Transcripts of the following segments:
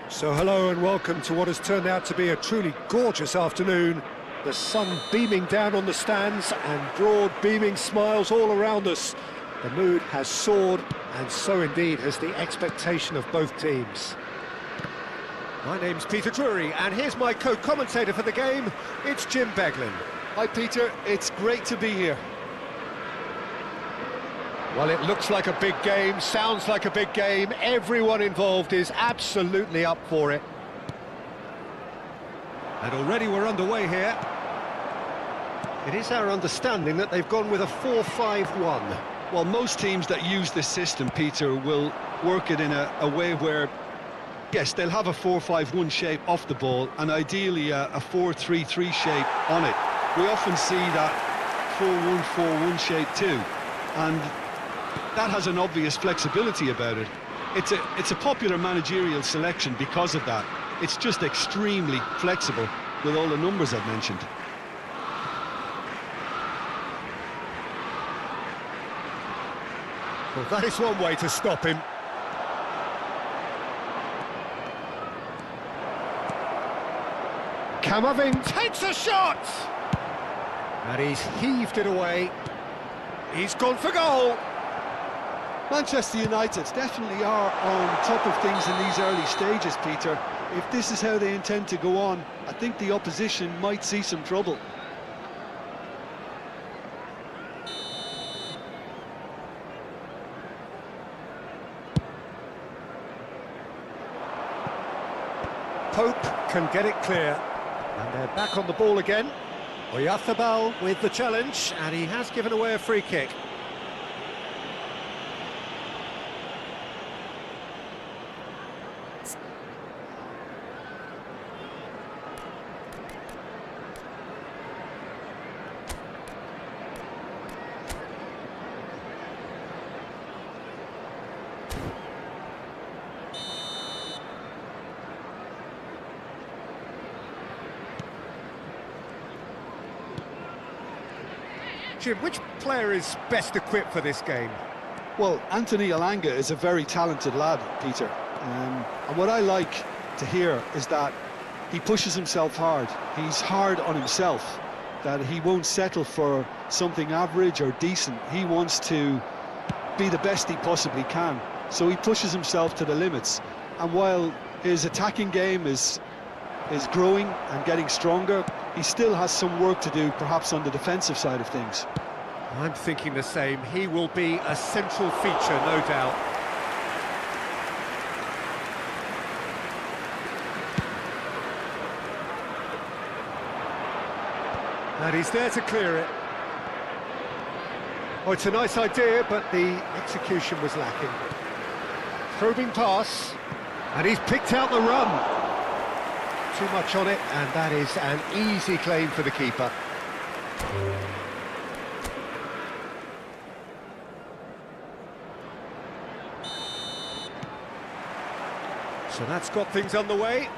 So hello and welcome to what has turned out to be a truly gorgeous afternoon. The sun beaming down on the stands and broad beaming smiles all around us. The mood has soared, and so indeed has the expectation of both teams. My name's Peter Drury, and here's my co-commentator for the game, it's Jim Beglin. Hi Peter, it's great to be here. Well, it looks like a big game, sounds like a big game. Everyone involved is absolutely up for it. And already we're underway here. It is our understanding that they've gone with a 4-5-1. Well, most teams that use this system, Peter, will work it in a way where, yes, they'll have a 4-5-1 shape off the ball and ideally a 4-3-3 shape on it. We often see that 4-1-4-1 shape too, and that has an obvious flexibility about it. It's a popular managerial selection because of that. It's just extremely flexible with all the numbers I've mentioned. Well, that is one way to stop him. Kamavin takes a shot! And he's heaved it away. He's gone for goal! Manchester United definitely are on top of things in these early stages, Peter. If this is how they intend to go on, I think the opposition might see some trouble. Pope can get it clear. And they're back on the ball again. Oyathabal with the challenge, and he has given away a free kick. Jim, which player is best equipped for this game? Well, Anthony Elanga is a very talented lad, Peter. And what I like to hear is that he pushes himself hard. He's hard on himself, that he won't settle for something average or decent. He wants to be the best he possibly can. So he pushes himself to the limits. And while his attacking game is growing and getting stronger, he still has some work to do, perhaps on the defensive side of things. I'm thinking the same. He will be a central feature, no doubt. And he's there to clear it. Oh, it's a nice idea, but the execution was lacking. Probing pass, and he's picked out the run. Too much on it, and that is an easy claim for the keeper. So that's got things underway.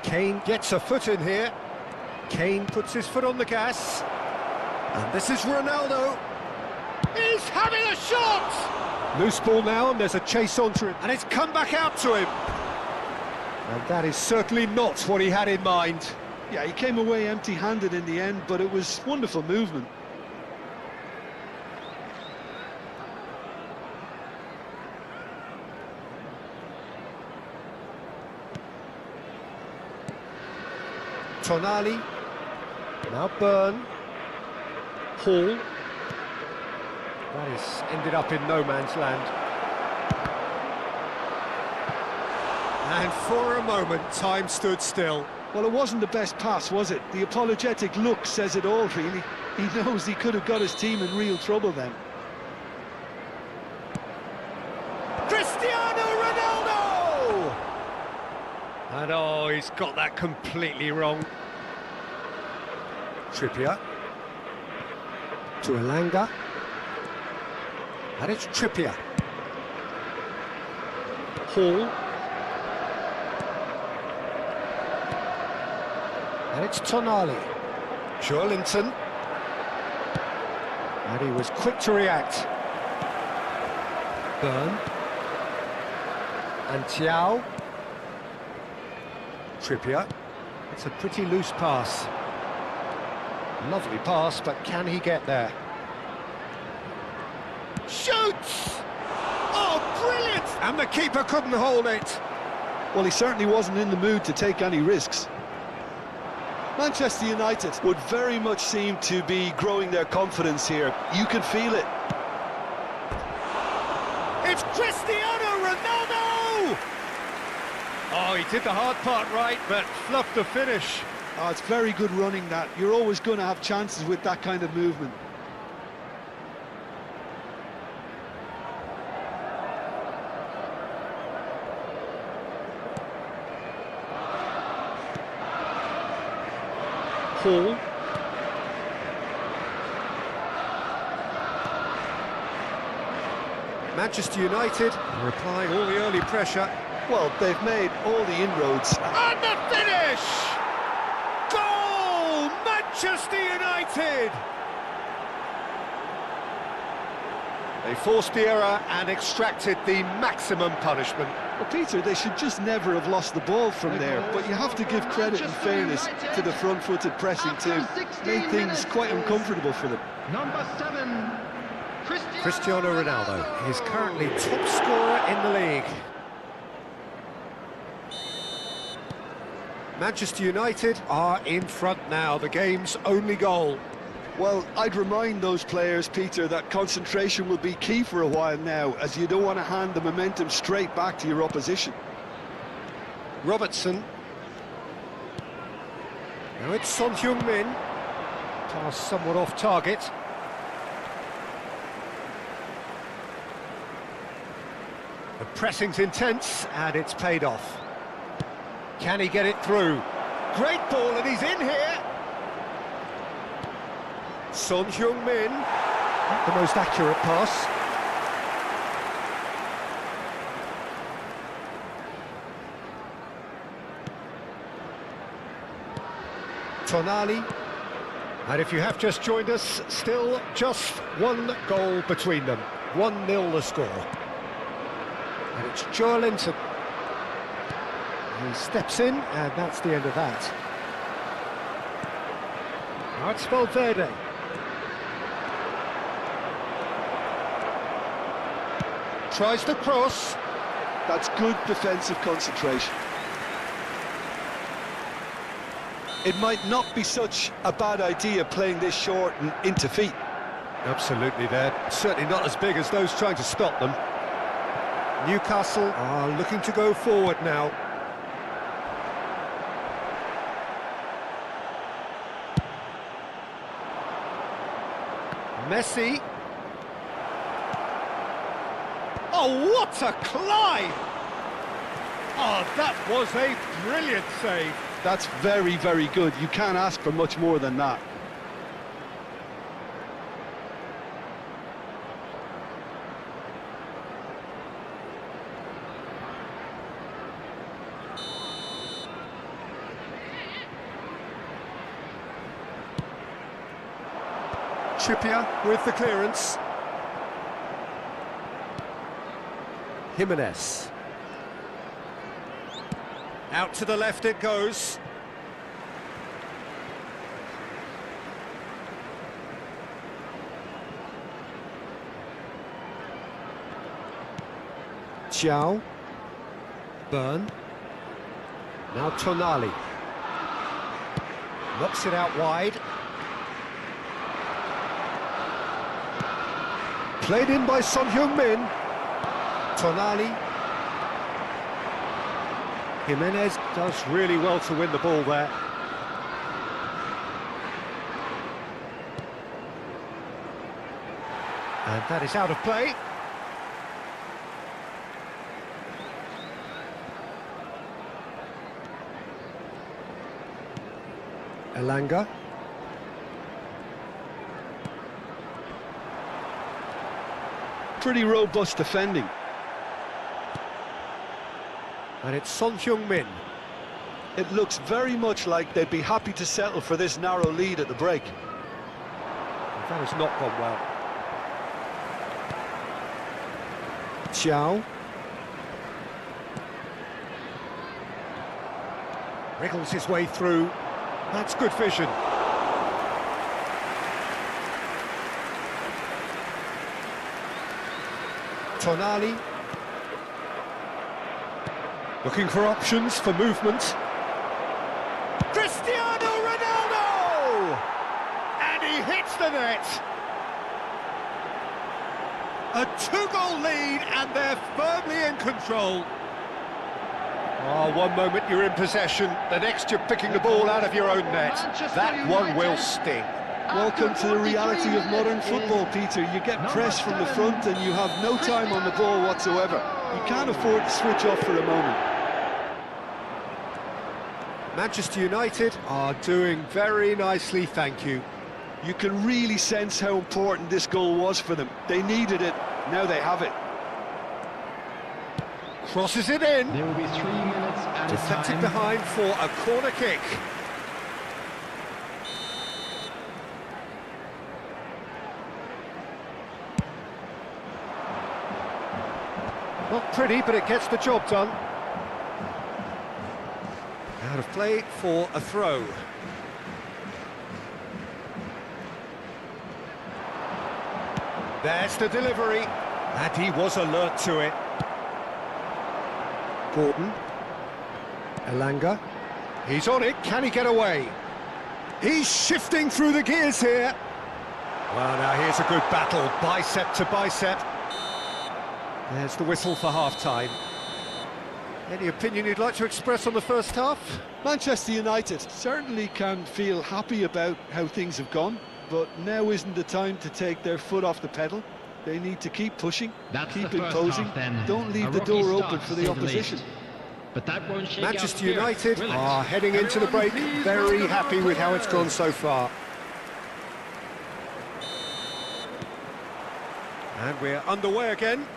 Kane gets a foot in here. Kane puts his foot on the gas. And this is Ronaldo. He's having a shot! Loose ball now, and there's a chase onto him, and it's come back out to him. And that is certainly not what he had in mind. Yeah, he came away empty-handed in the end, but it was wonderful movement. Tonali, now Byrne, Hall. That has ended up in no man's land. And for a moment, time stood still. Well, it wasn't the best pass, was it? The apologetic look says it all, really. He knows he could have got his team in real trouble then. Cristiano Ronaldo! And oh, he's got that completely wrong. Trippier. To Elanga. And it's Trippier. Hall. And it's Tonali. Joelinton. And he was quick to react. Burn. And Thiaw. Trippier. It's a pretty loose pass. Lovely pass, but can he get there? Shoots! Oh, brilliant! And the keeper couldn't hold it. Well, he certainly wasn't in the mood to take any risks. Manchester United would very much seem to be growing their confidence here. You can feel it. It's Cristiano Ronaldo! Oh, he did the hard part right, but fluffed the finish. Oh, it's very good running, that. You're always going to have chances with that kind of movement. Hall. Manchester United are applying all the early pressure. Well, they've made all the inroads. And the finish! Goal! Manchester United! They forced the error and extracted the maximum punishment. Well, Peter, they should just never have lost the ball from there, but you have to give credit and fairness to the front-footed pressing too. Made things quite uncomfortable for them. Number 7, Cristiano Ronaldo is currently top scorer in the league. Manchester United are in front now, the game's only goal. Well, I'd remind those players, Peter, that concentration will be key for a while now, as you don't want to hand the momentum straight back to your opposition. Robertson. Now it's Son Heung-min. Pass somewhat off target. The pressing's intense, and it's paid off. Can he get it through? Great ball, and he's in here. Son Heung-min, not the most accurate pass. Tonali, and if you have just joined us, still just one goal between them. 1-0 the score. And it's Joelinton. He steps in, and that's the end of that. Now it's Valverde. Tries to cross. That's good defensive concentration. It might not be such a bad idea playing this short and into feet. Absolutely, they're certainly not as big as those trying to stop them. Newcastle are looking to go forward now. Messi. Oh, what a climb! Oh, that was a brilliant save. That's very, very good. You can't ask for much more than that. Trippier with the clearance. Jimenez. Out to the left it goes. Thiaw. Burn. Now Tonali. Knocks it out wide. Played in by Son Heung-min. Tonali. Jimenez does really well to win the ball there. And that is out of play. Elanga. Pretty robust defending. And it's Son Heung-min. It looks very much like they'd be happy to settle for this narrow lead at the break. That has not gone well. Xiao. Wriggles his way through. That's good vision. Tonali. Looking for options for movement. Cristiano Ronaldo! And he hits the net. A two-goal lead, and they're firmly in control. Oh, one moment you're in possession, the next you're picking the ball out of your own net. That one will sting. Welcome to the reality of modern football, Peter. You get pressed from the front and you have no time on the ball whatsoever. You can't afford to switch off for a moment. Manchester United are doing very nicely, thank you. You can really sense how important this goal was for them. They needed it, now they have it. Crosses it in. There will be 3 minutes at a Deflected time. behind for a corner kick. Not pretty, but it gets the job done. Out of play for a throw. There's the delivery, and he was alert to it. Gordon. Elanga. He's on it, can he get away? He's shifting through the gears here. Well, now here's a good battle, bicep to bicep. There's the whistle for half-time. Any opinion you'd like to express on the first half? Manchester United certainly can feel happy about how things have gone, but now isn't the time to take their foot off the pedal. They need to keep pushing, That's keep the first imposing, half, then. don't leave A the rocky door start, open to for say the the opposition. least. But that won't shake out Manchester spirit, United will it? are heading into the break Everyone, very please happy welcome with how our it's gone so far. And we're underway again.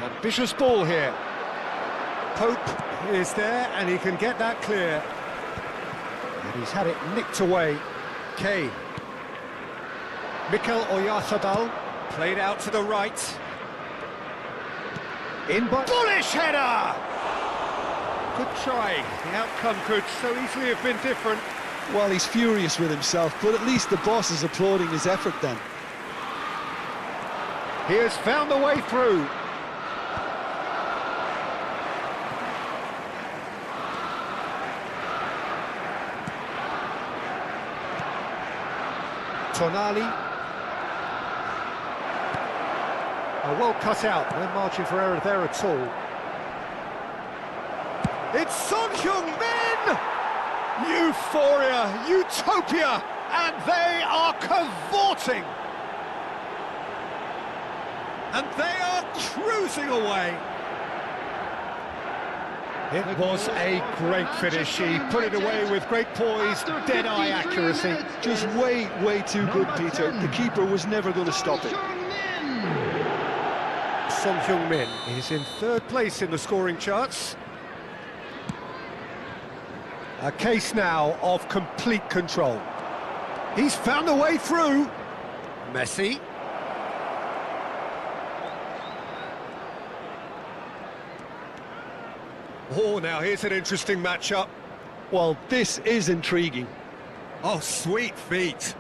Ambitious ball here. Pope is there and he can get that clear. And he's had it nicked away. Kane. Mikel Oyarzabal played out to the right. In by... Bullish header! Good try. The outcome could so easily have been different. Well, he's furious with himself, but at least the boss is applauding his effort then. He has found the way through. Tonali. Well cut out, no margin for error there at all. It's Son Heung-min! Euphoria, utopia, and they are cavorting. And they are cruising away. It was a great finish. He put it away with great poise, dead-eye accuracy. Just way too good, Peter. The keeper was never going to stop it. Son Heung-min is in third place in the scoring charts. A case now of complete control. He's found a way through. Messi. Oh, now here's an interesting matchup. Well, this is intriguing. Oh, sweet feet.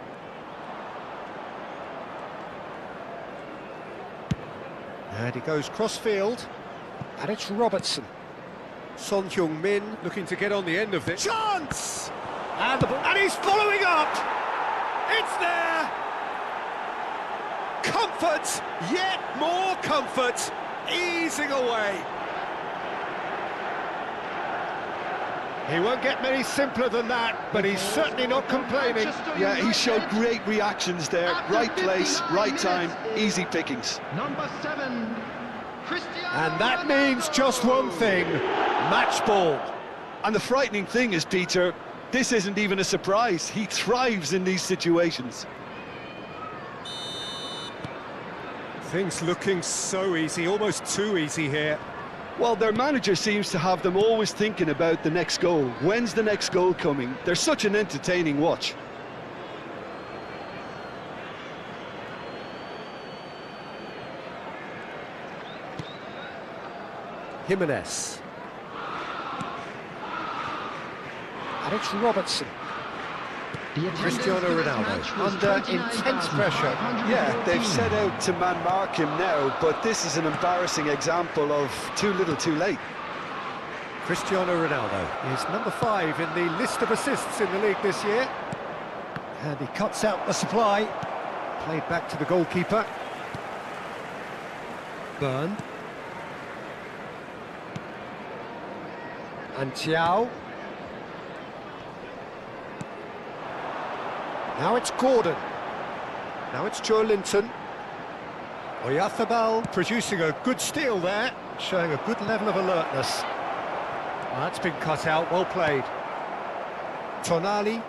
And he goes cross-field, and it's Robertson. Son Heung-min looking to get on the end of this. Chance! And he's following up! It's there! Comfort! Yet more comfort! Easing away. He won't get many simpler than that, but he's certainly not complaining. Yeah, he showed great reactions there. Right place, right time, easy pickings. Number 7, Cristiano And that means just one thing, match ball. And the frightening thing is, Peter, this isn't even a surprise. He thrives in these situations. Things looking so easy, almost too easy here. Well, their manager seems to have them always thinking about the next goal. When's the next goal coming? They're such an entertaining watch. Jimenez. And it's Robertson. The attendance Cristiano for this Ronaldo match was under intense pressure. 29,515. Yeah, they've set out to man-mark him now, but this is an embarrassing example of too little too late. Cristiano Ronaldo is number 5 in the list of assists in the league this year. And he cuts out the supply. Played back to the goalkeeper. Byrne. And Thiaw. Now it's Gordon. Now it's Joe Linton. Oyarzabal producing a good steal there, showing a good level of alertness. Well, that's been cut out, well played. Tonali.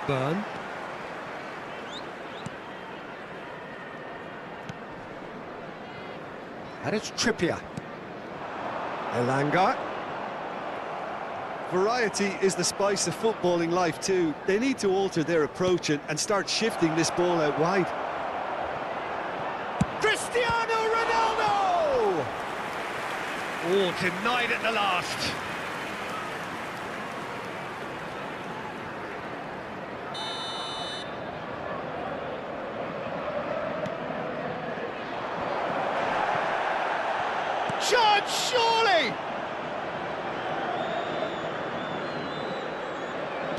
Byrne. And it's Trippier. Elanga. Variety is the spice of footballing life too. They need to alter their approach and start shifting this ball out wide. Cristiano Ronaldo! Oh, denied at the last. Chance, surely!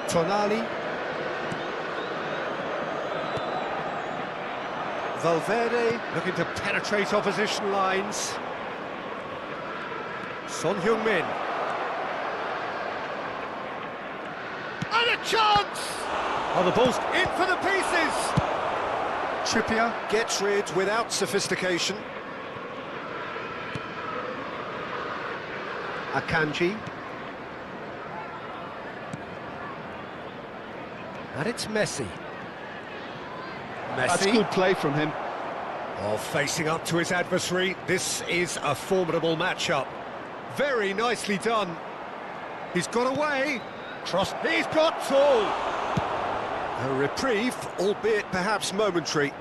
Tonali. Valverde looking to penetrate opposition lines. Son Heung-min. And a chance! Oh, the ball's in for the pieces! Trippier gets rid without sophistication. Akanji. And it's Messi. That's Messi. good play from him. Oh, facing up to his adversary. This is a formidable matchup. Very nicely done. He's got away. Cross. He's got full. A reprieve, albeit perhaps momentary.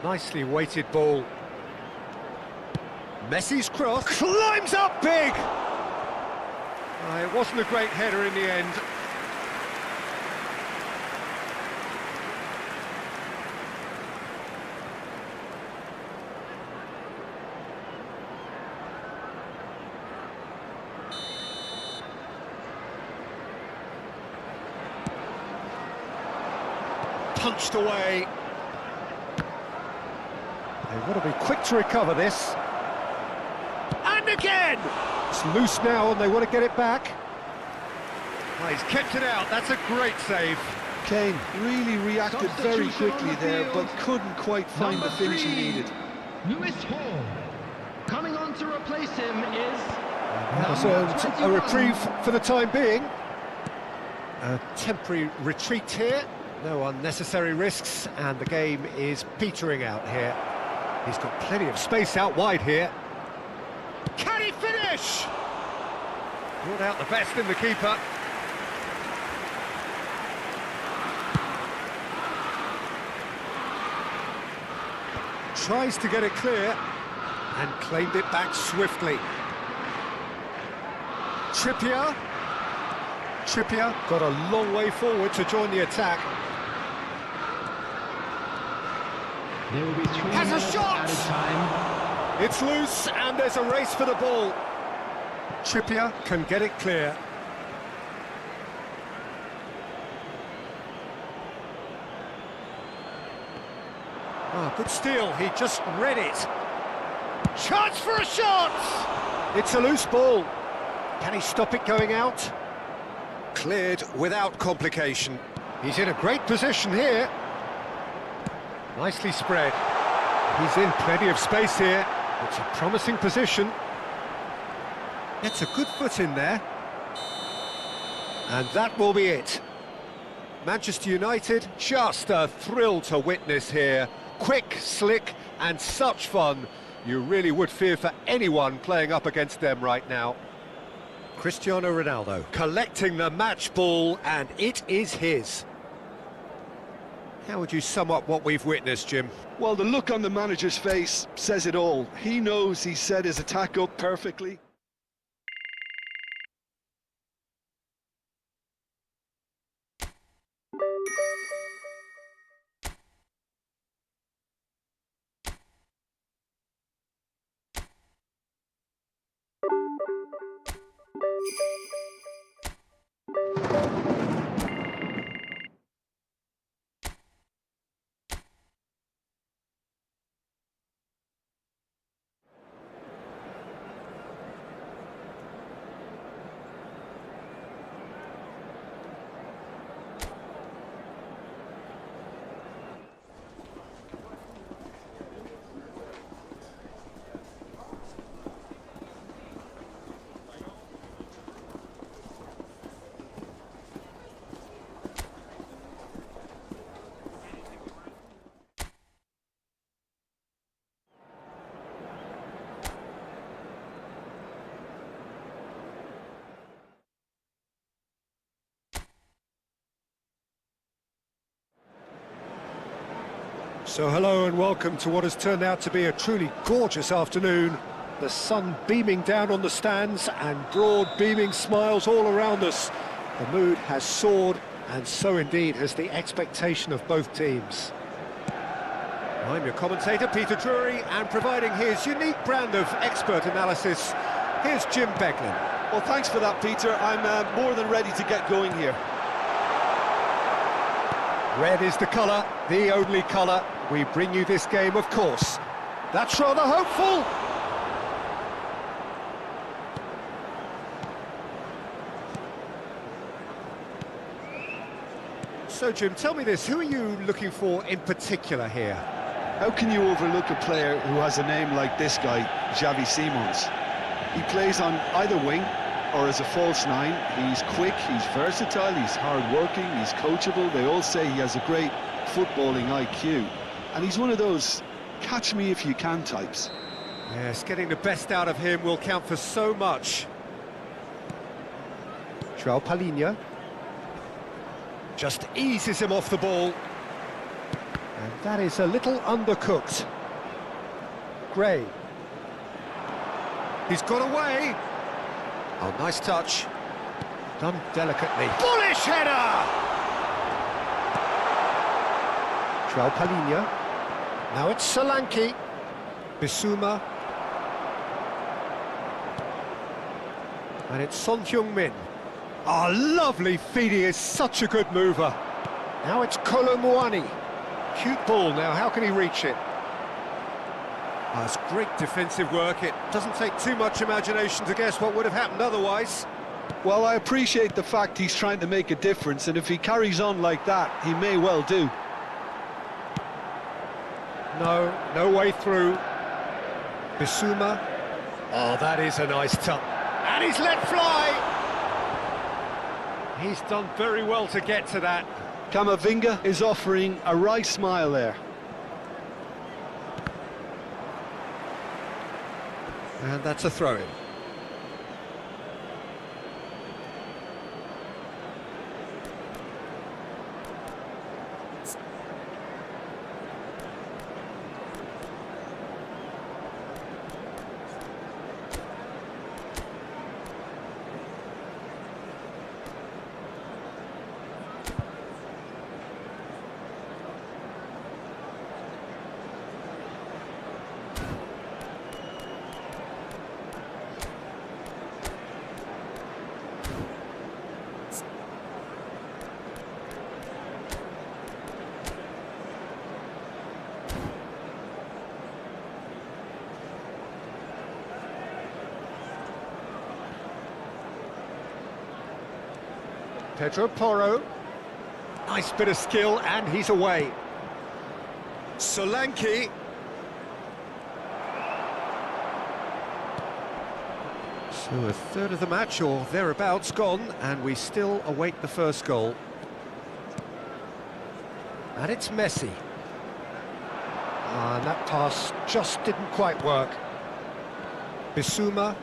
Nicely weighted ball. Messi's cross. Climbs up big. It wasn't a great header in the end. Punched away. They want to be quick to recover this. And again! It's loose now and they want to get it back. Well, he's kept it out, that's a great save. Kane really reacted very Substitution on quickly the there, field. but couldn't quite find the finish he needed. Lewis Hall. Coming on to replace him is So number a 21. reprieve for the time being. A temporary retreat here. No unnecessary risks, and the game is petering out here. He's got plenty of space out wide here. Can he finish? Brought out the best in the keeper. Tries to get it clear, and claimed it back swiftly. Trippier. Trippier got a long way forward to join the attack. There will be 3 Has a minutes shot! at a time. It's loose, and there's a race for the ball. Trippier can get it clear. Oh, good steal, he just read it. Chance for a shot! It's a loose ball. Can he stop it going out? Cleared without complication. He's in a great position here. Nicely spread. He's in plenty of space here. It's a promising position. Gets a good foot in there. And that will be it. Manchester United, just a thrill to witness here. Quick, slick, and such fun. You really would fear for anyone playing up against them right now. Cristiano Ronaldo collecting the match ball, and it is his. How would you sum up what we've witnessed, Jim? Well, the look on the manager's face says it all. He knows he set his attack up perfectly. So hello and welcome to what has turned out to be a truly gorgeous afternoon. The sun beaming down on the stands and broad beaming smiles all around us. The mood has soared, and so indeed has the expectation of both teams. I'm your commentator, Peter Drury, and providing his unique brand of expert analysis, here's Jim Beglin. Well, thanks for that, Peter. I'm more than ready to get going here. Red is the colour, the only colour. We bring you this game, of course. That's rather hopeful. So, Jim, tell me this, who are you looking for in particular here? How can you overlook a player who has a name like this guy, Xavi Simons? He plays on either wing or as a false nine. He's quick, he's versatile, he's hard-working, he's coachable. They all say he has a great footballing IQ. And he's one of those catch-me-if-you-can types. Yes, getting the best out of him will count for so much. João Palhinha just eases him off the ball. And that is a little undercooked. Gray. He's got away. Oh, nice touch. Done delicately. Bullish header! João Palhinha. Now it's Solanke. Bissouma. And it's Son Heung-min. Oh, lovely feed, he is such a good mover. Now it's Kolo Muani. Cute ball now, how can he reach it? Oh, it's great defensive work. It doesn't take too much imagination to guess what would have happened otherwise. Well, I appreciate the fact he's trying to make a difference, and if he carries on like that, he may well do. No way through. Bissouma. Oh, that is a nice touch. And he's let fly! He's done very well to get to that. Camavinga is offering a wry smile there. And that's a throw-in. Pedro Porro. Nice bit of skill, and he's away. Solanke. So a third of the match, or thereabouts, gone, and we still await the first goal. And it's Messi. And that pass just didn't quite work. Bissouma.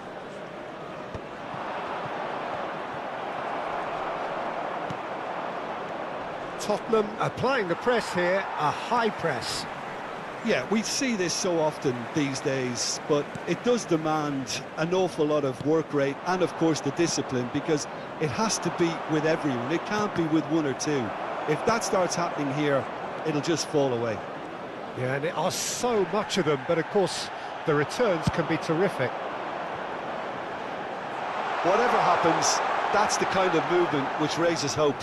Tottenham applying the press here, a high press. Yeah, we see this so often these days, but it does demand an awful lot of work rate and, of course, the discipline, because it has to be with everyone. It can't be with one or two. If that starts happening here, it'll just fall away. Yeah, and there are so much of them, but of course the returns can be terrific. Whatever happens, that's the kind of movement which raises hope.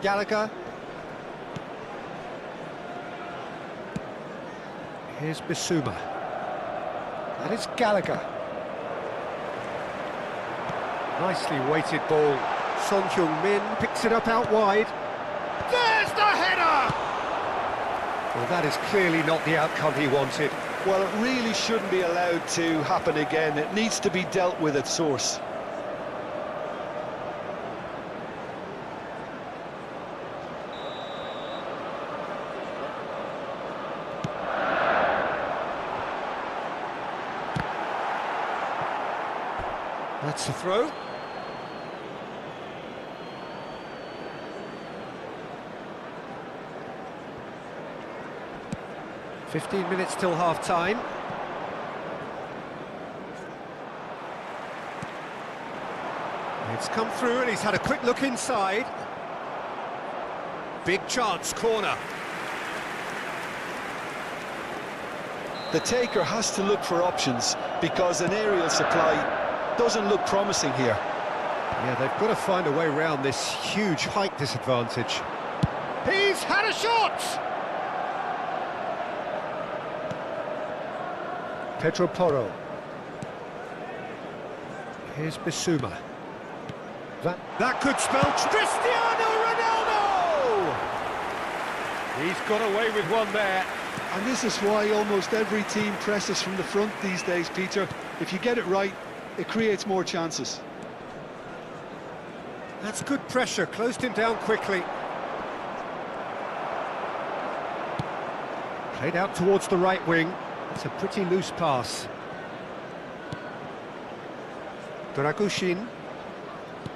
Gallagher. Here's Bissouma. That is Gallagher. Nicely weighted ball. Son Heung-min picks it up out wide. There's the header! Well, that is clearly not the outcome he wanted. Well, it really shouldn't be allowed to happen again. It needs to be dealt with at source. That's the throw. "15 minutes till half-time." It's come through and he's had a quick look inside. Big chance, corner. The taker has to look for options, because an aerial supply doesn't look promising here. Yeah, they've got to find a way around this huge height disadvantage. He's had a shot! Pedro Porro. Here's Bissouma. That could spell Cristiano Ronaldo! He's got away with one there. And this is why almost every team presses from the front these days, Peter. If you get it right, it creates more chances. That's good pressure, closed him down quickly. Played out towards the right wing. It's a pretty loose pass. Dragushin.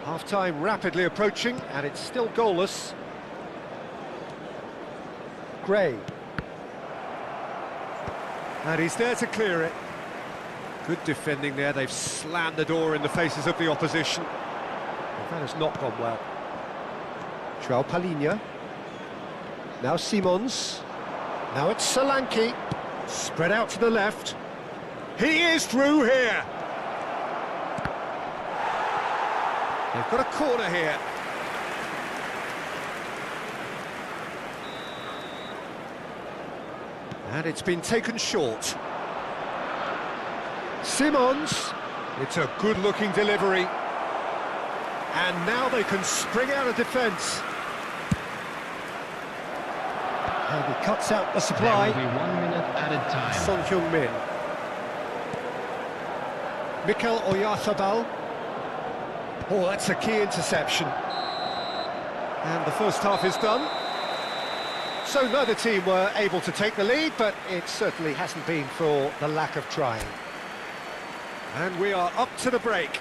Half-time rapidly approaching, and it's still goalless. Gray. And he's there to clear it. Good defending there. They've slammed the door in the faces of the opposition. Well, that has not gone well. Joao Palhinha. Now Simons. Now it's Solanke. Spread out to the left. He is through here. They've got a corner here. And it's been taken short. Simons. It's a good-looking delivery. And now they can spring out of defence. And he cuts out the supply. There will be 1 minute added time. Son Heung-min. Mikel Oyarzabal. Oh, that's a key interception. And the first half is done. So neither team were able to take the lead, but it certainly hasn't been for the lack of trying. And we are up to the break.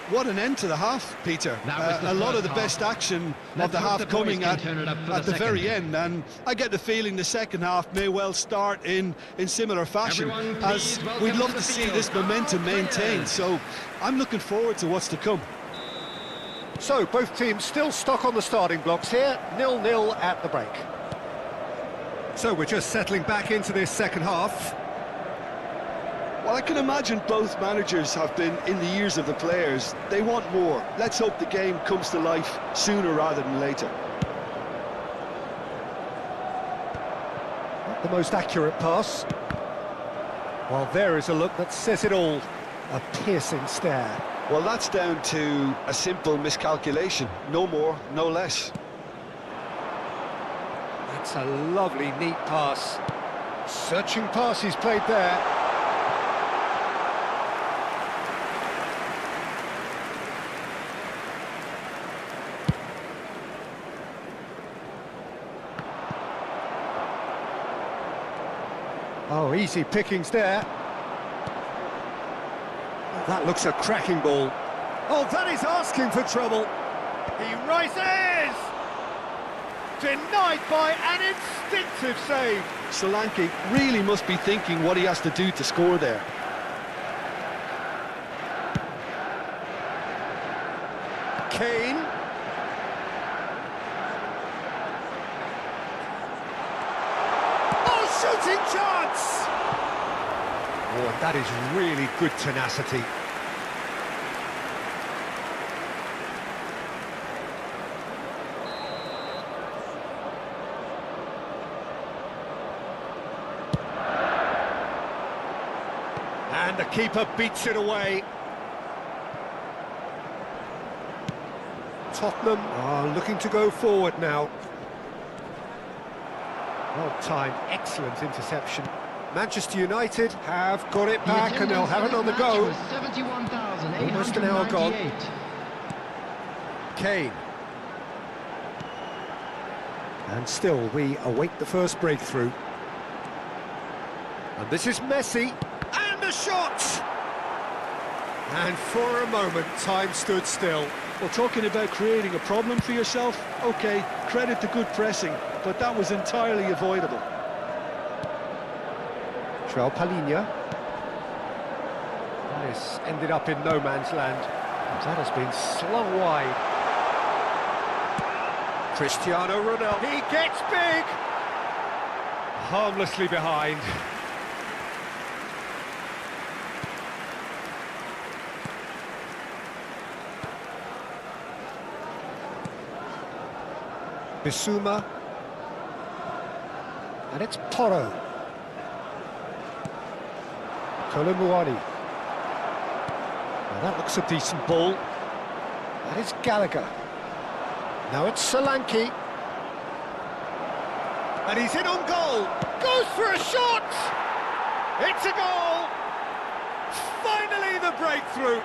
What an end to the half, Peter. A lot of the best action of the half coming at the very end, and I get the feeling the second half may well start in similar fashion, as we'd love to see this momentum maintained. So I'm looking forward to what's to come. So both teams still stuck on the starting blocks here, 0-0 at the break. So we're just settling back into this second half. Well, I can imagine both managers have been in the ears of the players. They want more. Let's hope the game comes to life sooner rather than later. Not the most accurate pass. Well, there is a look that says it all. A piercing stare. Well, that's down to a simple miscalculation. No more, no less. That's a lovely, neat pass. Searching pass he's played there. Oh, easy pickings there. That looks a cracking ball. Oh, that is asking for trouble. He rises! Denied by an instinctive save. Solanke really must be thinking what he has to do to score there. Kane. Oh, shooting chance! Oh, that is really good tenacity. And the keeper beats it away. Tottenham are looking to go forward now. Well timed, excellent interception. Manchester United have got it back and they'll have another go. Almost an hour gone. Kane. And still we await the first breakthrough. And this is Messi. And the shot! And for a moment, time stood still. Well, talking about creating a problem for yourself, okay, credit to good pressing, but that was entirely avoidable. Palinha. This ended up in no man's land. That has been slung wide. Cristiano Ronaldo. He gets big! Harmlessly behind. Bissouma, and it's Porro. Colomboani. Now that looks a decent ball. That is Gallagher. Now it's Solanke. And he's in on goal. Goes for a shot! It's a goal! Finally the breakthrough!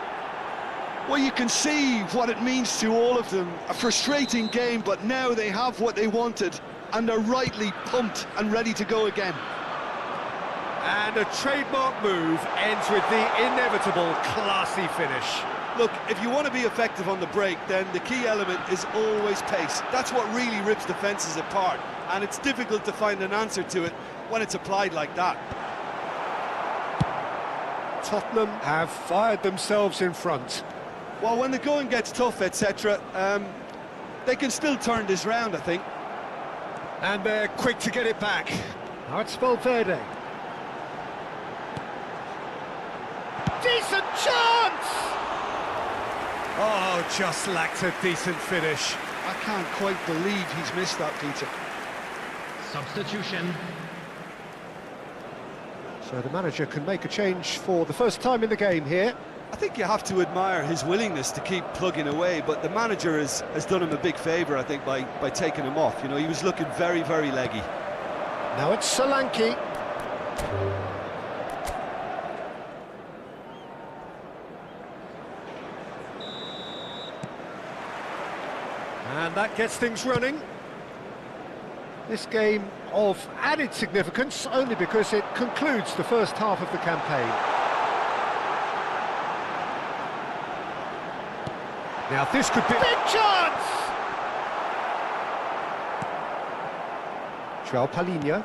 Well, you can see what it means to all of them. A frustrating game, but now they have what they wanted, and they're rightly pumped and ready to go again. And a trademark move ends with the inevitable classy finish. Look, if you want to be effective on the break, then the key element is always pace. That's what really rips defences apart, and it's difficult to find an answer to it when it's applied like that. Tottenham have fired themselves in front. Well, when the going gets tough, etc., they can still turn this round, I think. And they're quick to get it back. Now it's Valverde. Decent chance! Oh, just lacked a decent finish. I can't quite believe he's missed that, Peter. Substitution. So the manager can make a change for the first time in the game here. I think you have to admire his willingness to keep plugging away, but the manager has done him a big favour, I think, by taking him off. You know, he was looking very, very leggy. Now it's Solanke. And that gets things running. This game of added significance only because it concludes the first half of the campaign. Now this could be... Big chance! Palinha.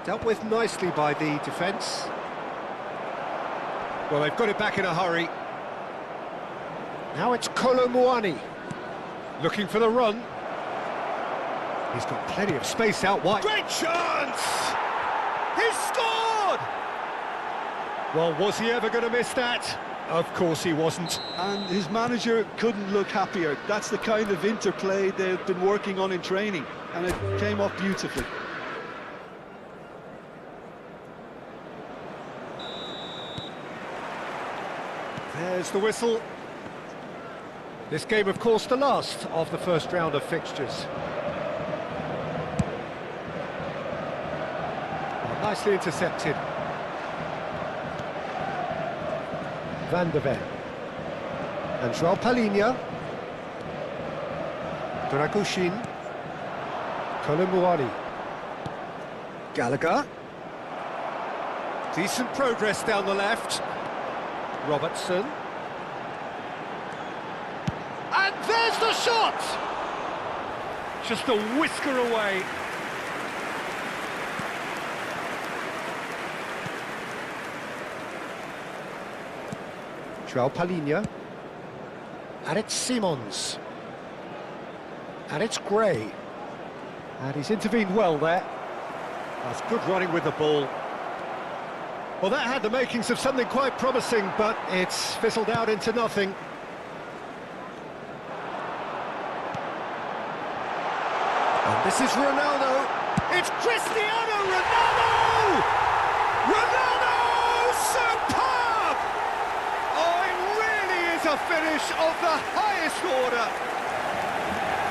Dealt with nicely by the defence. Well, they've got it back in a hurry. Now it's Colomboani. Looking for the run. He's got plenty of space out wide. Great chance! He's scored! Well, was he ever going to miss that? Of course he wasn't. And his manager couldn't look happier. That's the kind of interplay they've been working on in training, and it came off beautifully. There's the whistle. This game, of course, the last of the first round of fixtures. Well, nicely intercepted. Van de Ven. And Palinha. Dragushin. Colomboani. Gallagher. Decent progress down the left. Robertson. And there's the shot! Just a whisker away. João Palhinha. And it's Simons. And it's Gray. And he's intervened well there. That's good running with the ball. Well, that had the makings of something quite promising, but it's fizzled out into nothing. And this is Ronaldo. It's Cristiano Ronaldo! Ronaldo! Superb! Oh, it really is a finish of the highest order.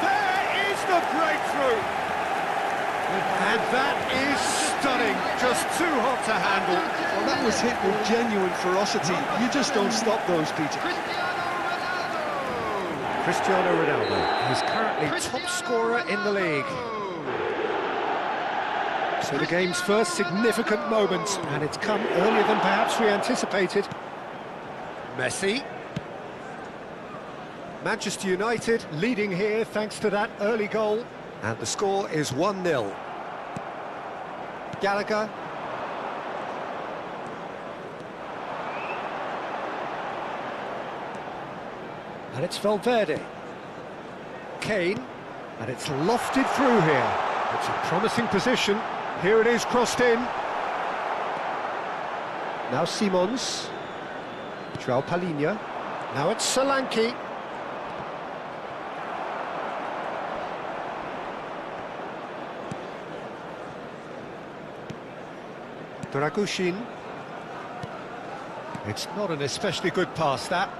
There is the breakthrough. And that is stunning. Just too hot to handle. Well, that was hit with genuine ferocity. You just don't stop those, Peter. Cristiano Ronaldo is currently top scorer in the league. So the game's first significant moment, and it's come earlier than perhaps we anticipated. Messi. Manchester United leading here thanks to that early goal. And the score is 1-0. Gallagher. And it's Valverde. Kane. And it's lofted through here. It's a promising position. Here it is, crossed in. Now Simons. João Palhinha. Now it's Solanke. Dragushin. It's not an especially good pass, that.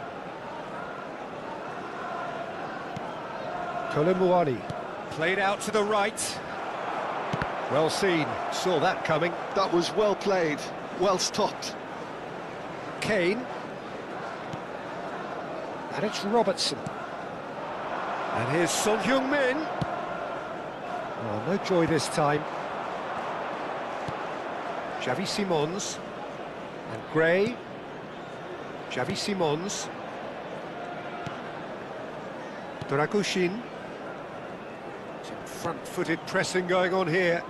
Kolomuani. Played out to the right. Well seen, saw that coming. That was well played, well stopped. Kane. And it's Robertson. And here's Son Heung-min. Oh, no joy this time. Xavi Simons. And Gray. Xavi Simons. Dragushin. Some front-footed pressing going on here.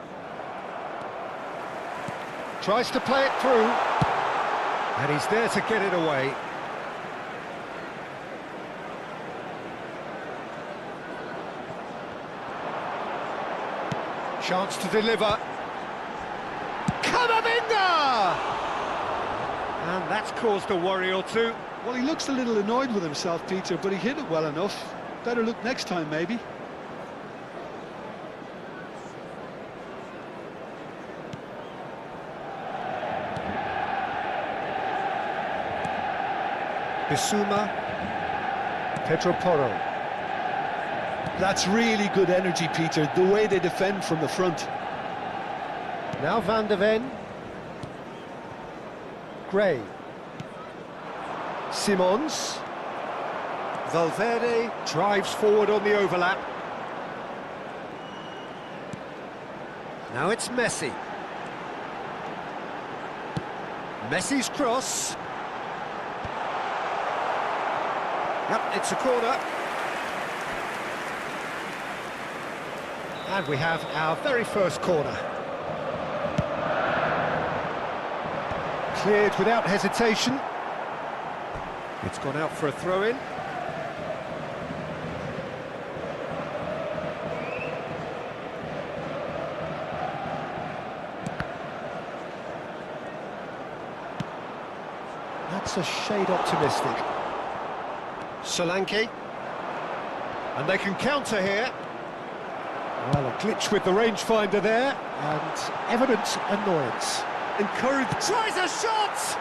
Tries to play it through. And he's there to get it away. Chance to deliver. Camavinga! And that's caused a worry or two. Well, he looks a little annoyed with himself, Peter, but he hit it well enough. Better look next time, maybe. Bissouma. Pedro Porro. That's really good energy, Peter, the way they defend from the front. Now Van de Ven. Gray. Simons. Valverde drives forward on the overlap. Now it's Messi. Messi's cross. Yep, it's a corner. And we have our very first corner. Cleared without hesitation. It's gone out for a throw-in. That's a shade optimistic. Solanke. And they can counter here. Well, a glitch with the rangefinder there, and evident annoyance. Encouraged, tries a shot!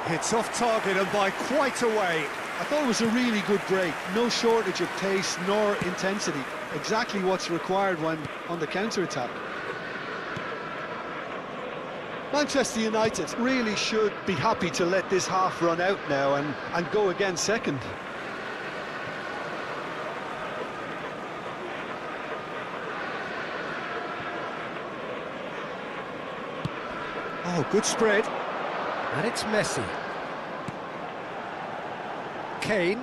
It's off target and by quite a way. I thought it was a really good break. No shortage of pace nor intensity. Exactly what's required when on the counter-attack. Manchester United really should be happy to let this half run out now and go again second. Oh, good spread. And it's Messi. Kane.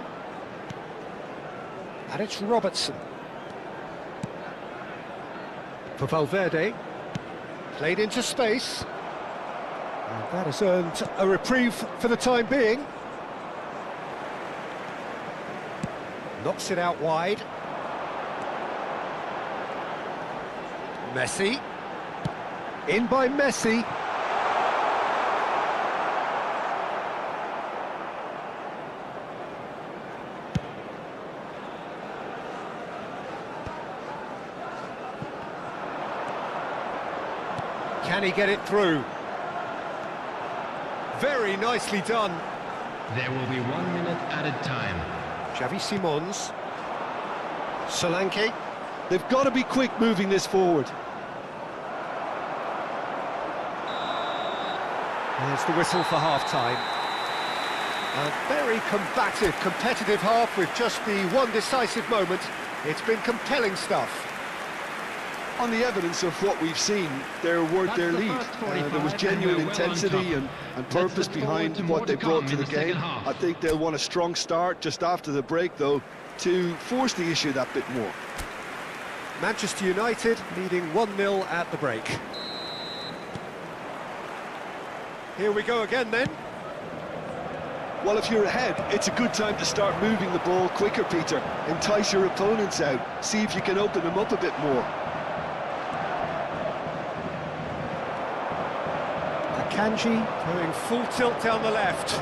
And it's Robertson. For Valverde. Played into space. And that has earned a reprieve for the time being. Knocks it out wide. Messi. In by Messi. Can he get it through? Very nicely done. There will be 1 minute added time. Xavi Simons. Solanke. They've got to be quick moving this forward. There's the whistle for half-time. A very combative, competitive half with just the one decisive moment. It's been compelling stuff. On the evidence of what we've seen, they're worth their lead. There was genuine intensity and purpose behind what they brought to the game. I think they'll want a strong start just after the break, though, to force the issue that bit more. Manchester United leading 1-0 at the break. Here we go again then. Well, if you're ahead, it's a good time to start moving the ball quicker, Peter. Entice your opponents out. See if you can open them up a bit more. Akanji going full tilt down the left.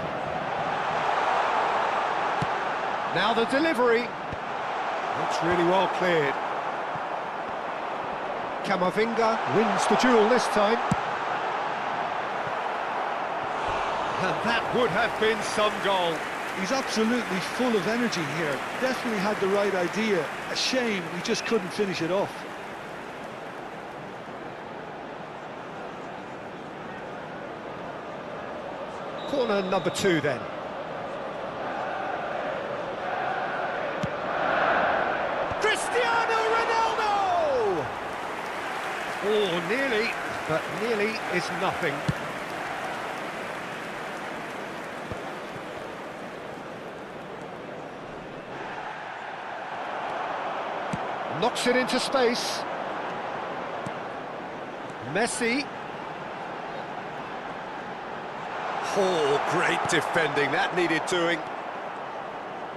Now the delivery. Looks really well cleared. Camavinga wins the duel this time. And that would have been some goal. He's absolutely full of energy here. Definitely had the right idea. A shame he just couldn't finish it off. Corner number 2 then. Cristiano Ronaldo! Oh, nearly, but nearly is nothing. Knocks it into space. Messi. Oh, great defending, that needed doing.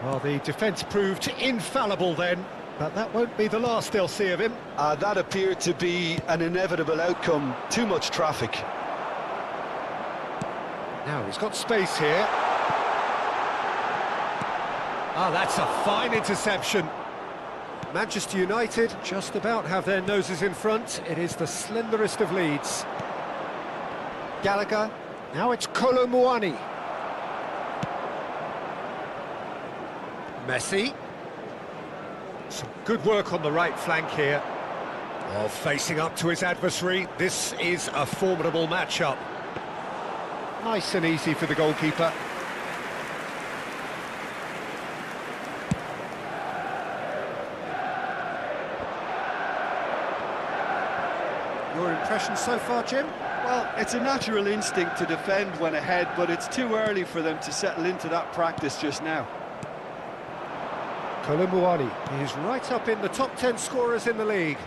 Well, the defence proved infallible then, but that won't be the last they'll see of him. That appeared to be an inevitable outcome. Too much traffic. Now he's got space here. Ah, that's a fine interception. Manchester United just about have their noses in front. It is the slenderest of leads. Gallagher. Now it's Kolo Muani. Messi. Some good work on the right flank here. While facing up to his adversary, this is a formidable matchup. Nice and easy for the goalkeeper. Your impression so far, Jim? Well, it's a natural instinct to defend when ahead, but it's too early for them to settle into that practice just now. Kolo Muani is right up in the top 10 scorers in the league.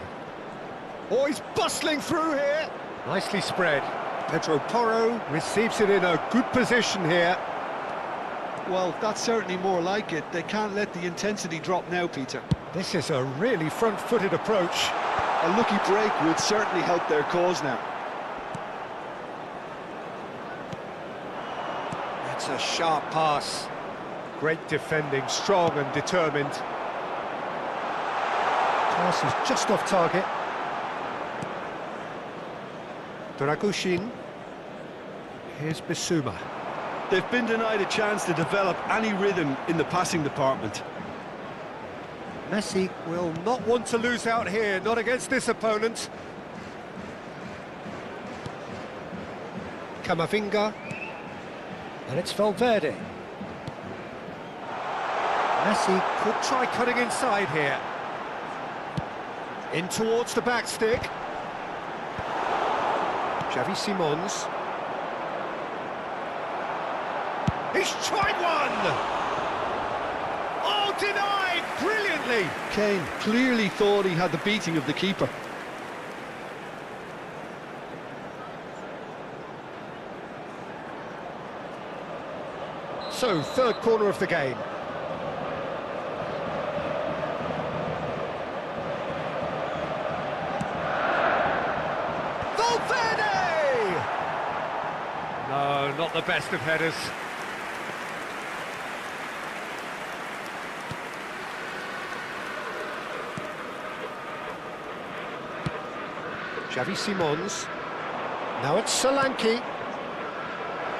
Oh, he's bustling through here. Nicely spread. Pedro Porro receives it in a good position here. Well, that's certainly more like it. They can't let the intensity drop now, Peter. This is a really front-footed approach. A lucky break would certainly help their cause now. That's a sharp pass. Great defending, strong and determined. Pass is just off target. Dragushin. Here's Bissouma. They've been denied a chance to develop any rhythm in the passing department. Messi will not want to lose out here, not against this opponent. Camavinga. And it's Valverde. Messi could try cutting inside here. In towards the back stick. Xavi Simons. He's tried one! Oh, denied brilliantly. Kane clearly thought he had the beating of the keeper. So, third corner of the game. Valverde! No, not the best of headers. Xavi Simons. Now it's Solanke.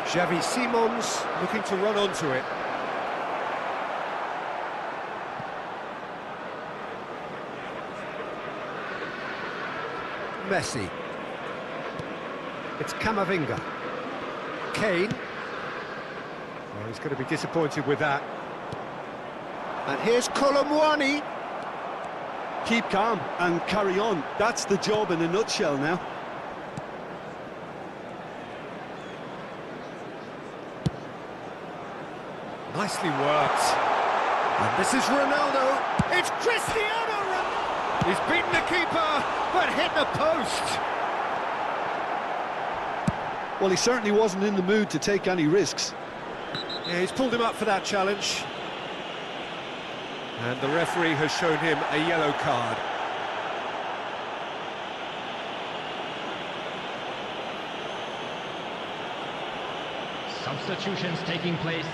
Xavi Simons looking to run onto it. Messi. It's Camavinga. Kane. Well, he's going to be disappointed with that. And here's Colomwani. Keep calm and carry on. That's the job in a nutshell now. Nicely worked. And this is Ronaldo. It's Cristiano Ronaldo. He's beaten the keeper, but hit the post. Well, he certainly wasn't in the mood to take any risks. Yeah, he's pulled him up for that challenge. And the referee has shown him a yellow card. Substitutions taking place.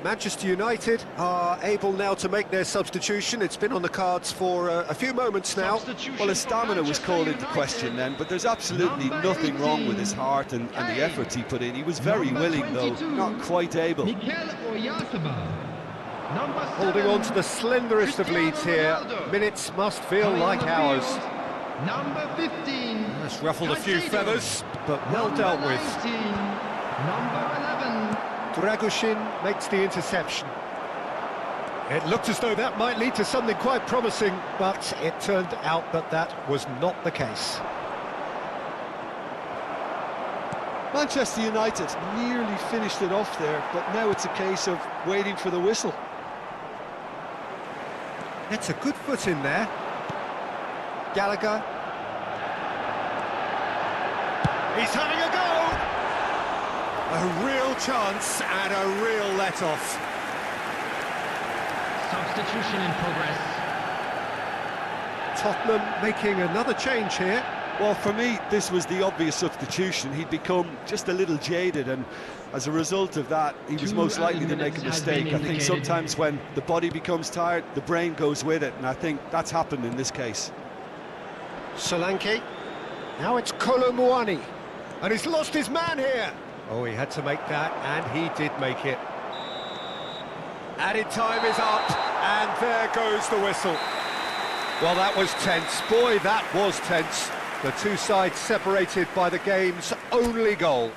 Manchester United are able now to make their substitution. It's been on the cards for a few moments now. Well, his stamina was called into question then, but there's absolutely nothing wrong with his heart and the efforts he put in. He was very willing, though, not quite able. Holding on to the slenderest of leads here. Minutes must feel like hours. Number 15. That's ruffled a few feathers, but well dealt with. Number 11. Dragushin makes the interception. It looked as though that might lead to something quite promising, but it turned out that that was not the case. Manchester United nearly finished it off there, but now it's a case of waiting for the whistle. That's a good foot in there. Gallagher. He's having a go! A real chance and a real let-off. Substitution in progress. Tottenham making another change here. Well, for me, this was the obvious substitution. He'd become just a little jaded, and as a result of that, he was most likely to make a mistake. I think sometimes when the body becomes tired, the brain goes with it, and I think that's happened in this case. Solanke. Now it's Colomwani. And he's lost his man here. Oh, he had to make that, and he did make it. Added time is up, and there goes the whistle. Well, that was tense. Boy, that was tense. The two sides separated by the game's only goal.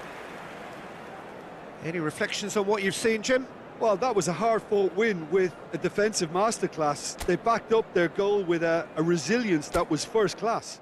Any reflections on what you've seen, Jim? Well, that was a hard-fought win with a defensive masterclass. They backed up their goal with a resilience that was first class.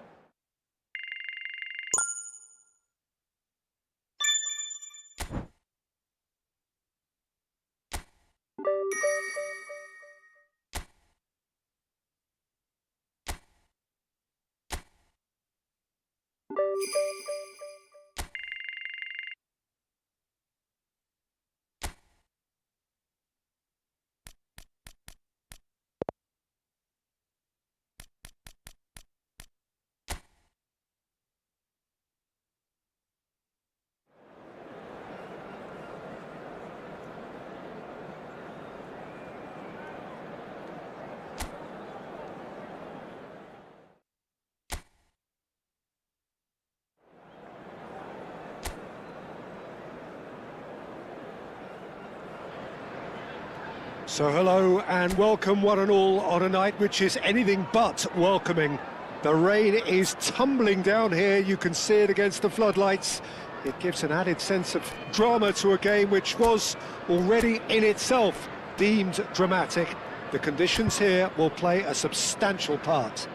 So hello and welcome one and all on a night which is anything but welcoming. The rain is tumbling down here, you can see it against the floodlights. It gives an added sense of drama to a game which was already in itself deemed dramatic. The conditions here will play a substantial part.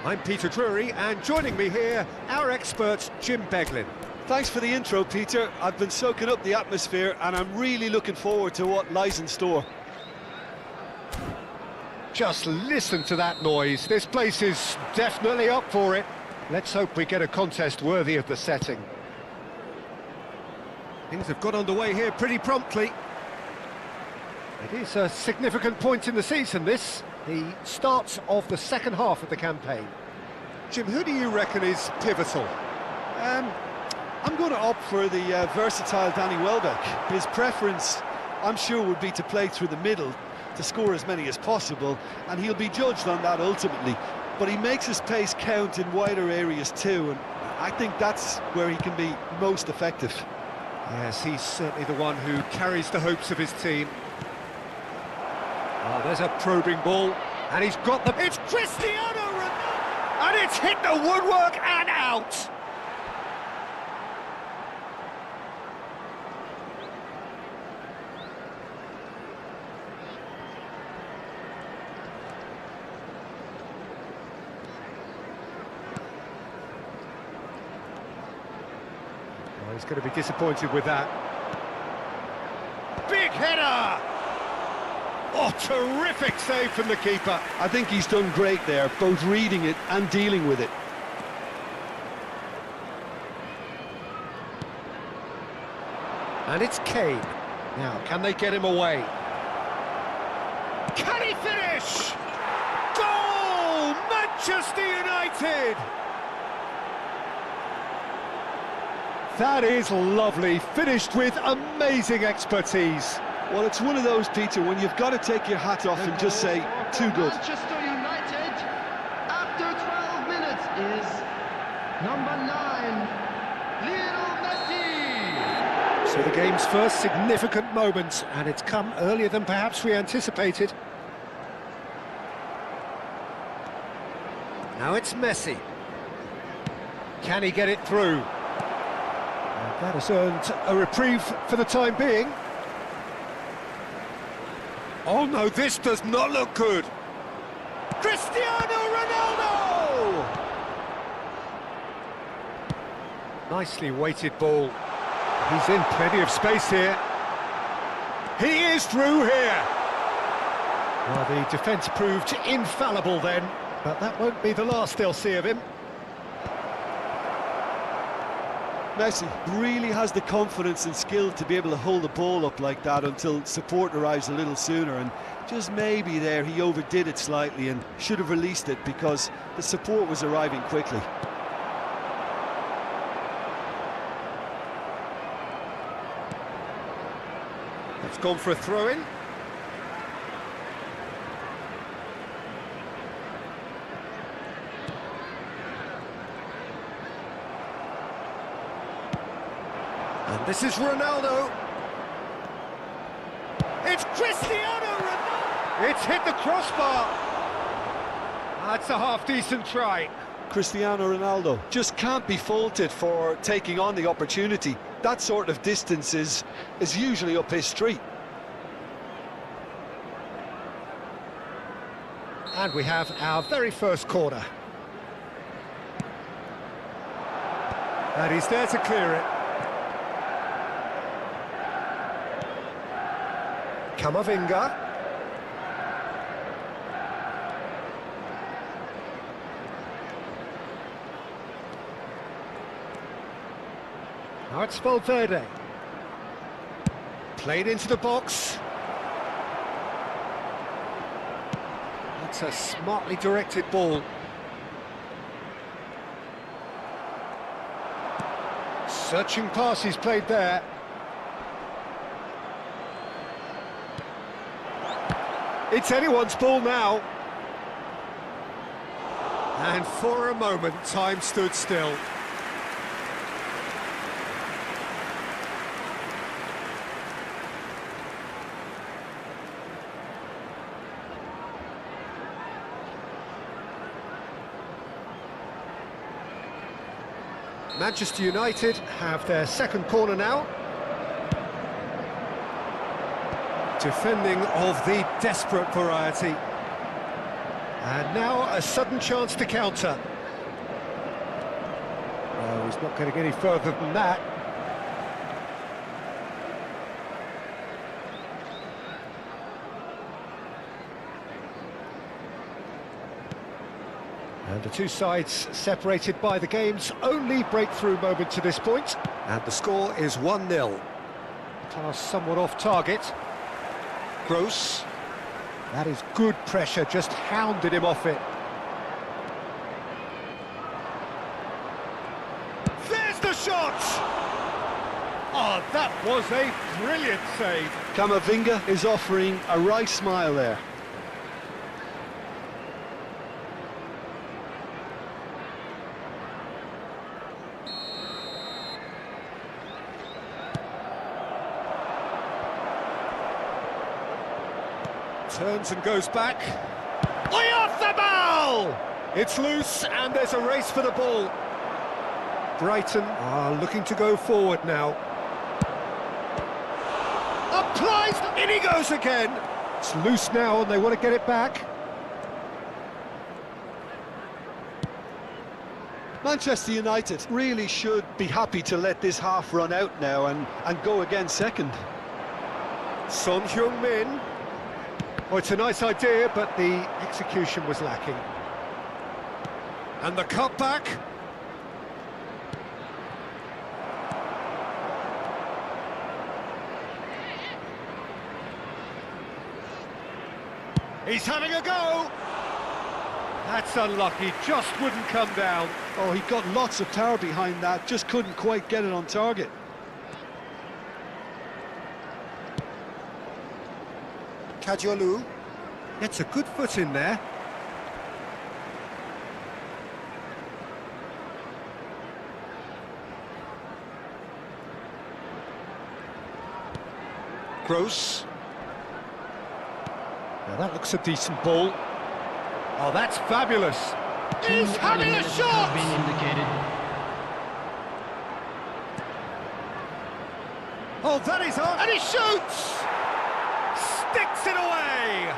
I'm Peter Drury, and joining me here, our expert Jim Beglin. Thanks for the intro, Peter. I've been soaking up the atmosphere and I'm really looking forward to what lies in store. Just listen to that noise. This place is definitely up for it. Let's hope we get a contest worthy of the setting. Things have got underway here pretty promptly. It is a significant point in the season, this. The start of the second half of the campaign. Jim, who do you reckon is pivotal? I'm going to opt for the versatile Danny Welbeck. His preference, I'm sure, would be to play through the middle, to score as many as possible, and he'll be judged on that ultimately. But he makes his pace count in wider areas too, and I think that's where he can be most effective. Yes, he's certainly the one who carries the hopes of his team. Oh, there's a probing ball, and he's got the... It's Cristiano Ronaldo! And it's hit the woodwork and out! He's going to be disappointed with that. Big header! Oh, terrific save from the keeper. I think he's done great there, both reading it and dealing with it. And it's Kane. Now, can they get him away? Can he finish? Goal! Manchester United! That is lovely, finished with amazing expertise. Well, it's one of those, Peter, when you've got to take your hat off and just say, too good. Manchester United, after 12 minutes, is number 9, Lionel Messi. So the game's first significant moment, and it's come earlier than perhaps we anticipated. Now it's Messi. Can he get it through? That has earned a reprieve for the time being. Oh no, this does not look good. Cristiano Ronaldo! Nicely weighted ball. He's in plenty of space here. He is through here. Well, the defence proved infallible then, but that won't be the last they'll see of him. Messi really has the confidence and skill to be able to hold the ball up like that until support arrives a little sooner, and just maybe there he overdid it slightly and should have released it because the support was arriving quickly. It's gone for a throw-in. This is Ronaldo. It's Cristiano Ronaldo. It's hit the crossbar. That's a half-decent try. Cristiano Ronaldo just can't be faulted for taking on the opportunity. That sort of distance is usually up his street. And we have our very first corner. And he's there to clear it. Camavinga. Now it's Valverde. Played into the box. That's a smartly directed ball. Searching pass he's played there. It's anyone's ball now. And for a moment, time stood still. Manchester United have their second corner now. Defending of the desperate variety. And now a sudden chance to counter. Oh, he's not going to get any further than that. And the two sides separated by the game's only breakthrough moment to this point. And the score is 1-0. Pass somewhat off target. Gross. That is good pressure, just hounded him off it. There's the shot! Oh, that was a brilliant save. Camavinga is offering a right smile there. Turns and goes back. Oyarzabal! It's loose and there's a race for the ball. Brighton are looking to go forward now. Applies, in he goes again. It's loose now and they want to get it back. Manchester United really should be happy to let this half run out now and go again second. Son Heung-min. Oh, it's a nice idea, but the execution was lacking. And the cutback. He's having a go. That's unlucky, just wouldn't come down. Oh, he got lots of power behind that, just couldn't quite get it on target. Kajolu gets a good foot in there. Gross. Now that looks a decent ball. Oh, that's fabulous. He's having a shot! Oh, that is on, and he shoots! Sticks it away!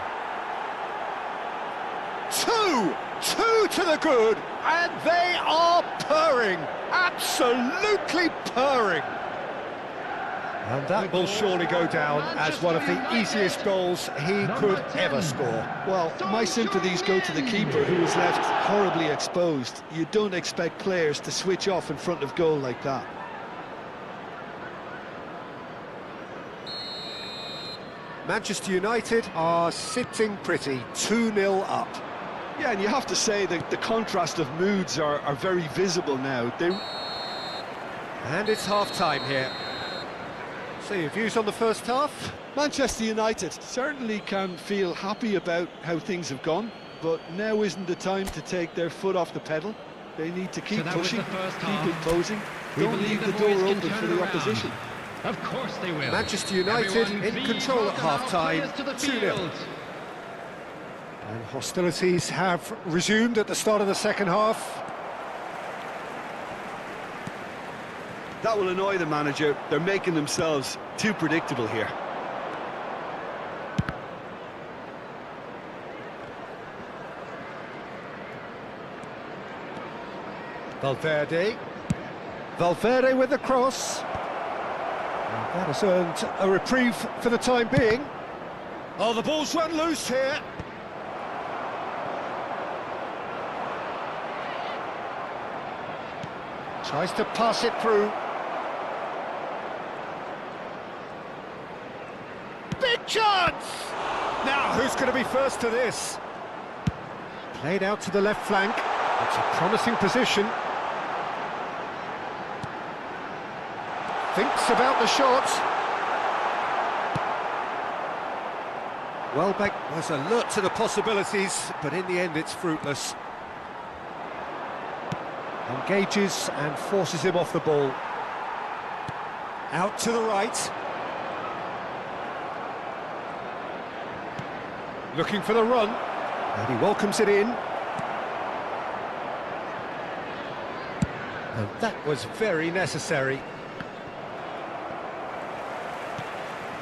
Two to the good, and they are purring, absolutely purring. And that will surely go down as one of the easiest goals he could ever score. Well, my sympathies go to the keeper, who was left horribly exposed. You don't expect players to switch off in front of goal like that. Manchester United are sitting pretty, 2-0 up. Yeah, and you have to say that the contrast of moods are very visible now. And it's half-time here. So your views on the first half? Manchester United certainly can feel happy about how things have gone, but now isn't the time to take their foot off the pedal. They need to keep pushing, keep imposing, don't leave the door open for the opposition. Of course they will. Manchester United Everyone, in please control at welcome our half-time, players to the 2-0. field. And hostilities have resumed at the start of the second half. That will annoy the manager. They're making themselves too predictable here. Valverde with the cross. And that has earned a reprieve for the time being. Oh, the ball's run loose here. Tries to pass it through. Big chance! Now, who's going to be first to this? Played out to the left flank. It's a promising position. Thinks about the shot. Welbeck was alert to the possibilities, but in the end it's fruitless. Engages and forces him off the ball. Out to the right. Looking for the run. And he welcomes it in. And that was very necessary.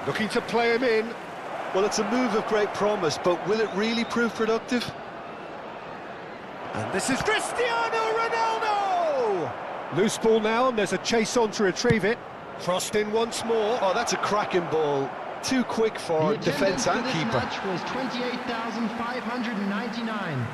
Looking to play him in. Well, it's a move of great promise, but will it really prove productive? And this is Cristiano Ronaldo! Loose ball now, and there's a chase on to retrieve it. Crossed in once more. Oh, that's a cracking ball. Too quick for The defence and attendance for this keeper. match was 28,599.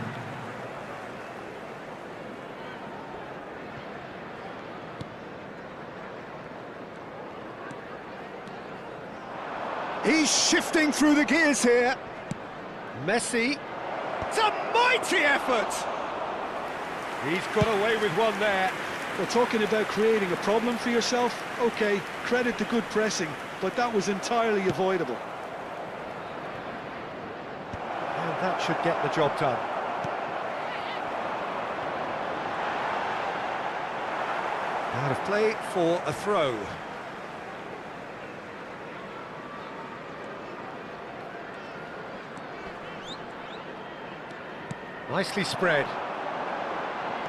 He's shifting through the gears here. Messi. It's a mighty effort! He's got away with one there. Well, talking about creating a problem for yourself, OK, credit to good pressing, but that was entirely avoidable. And that should get the job done. Out of play for a throw. Nicely spread.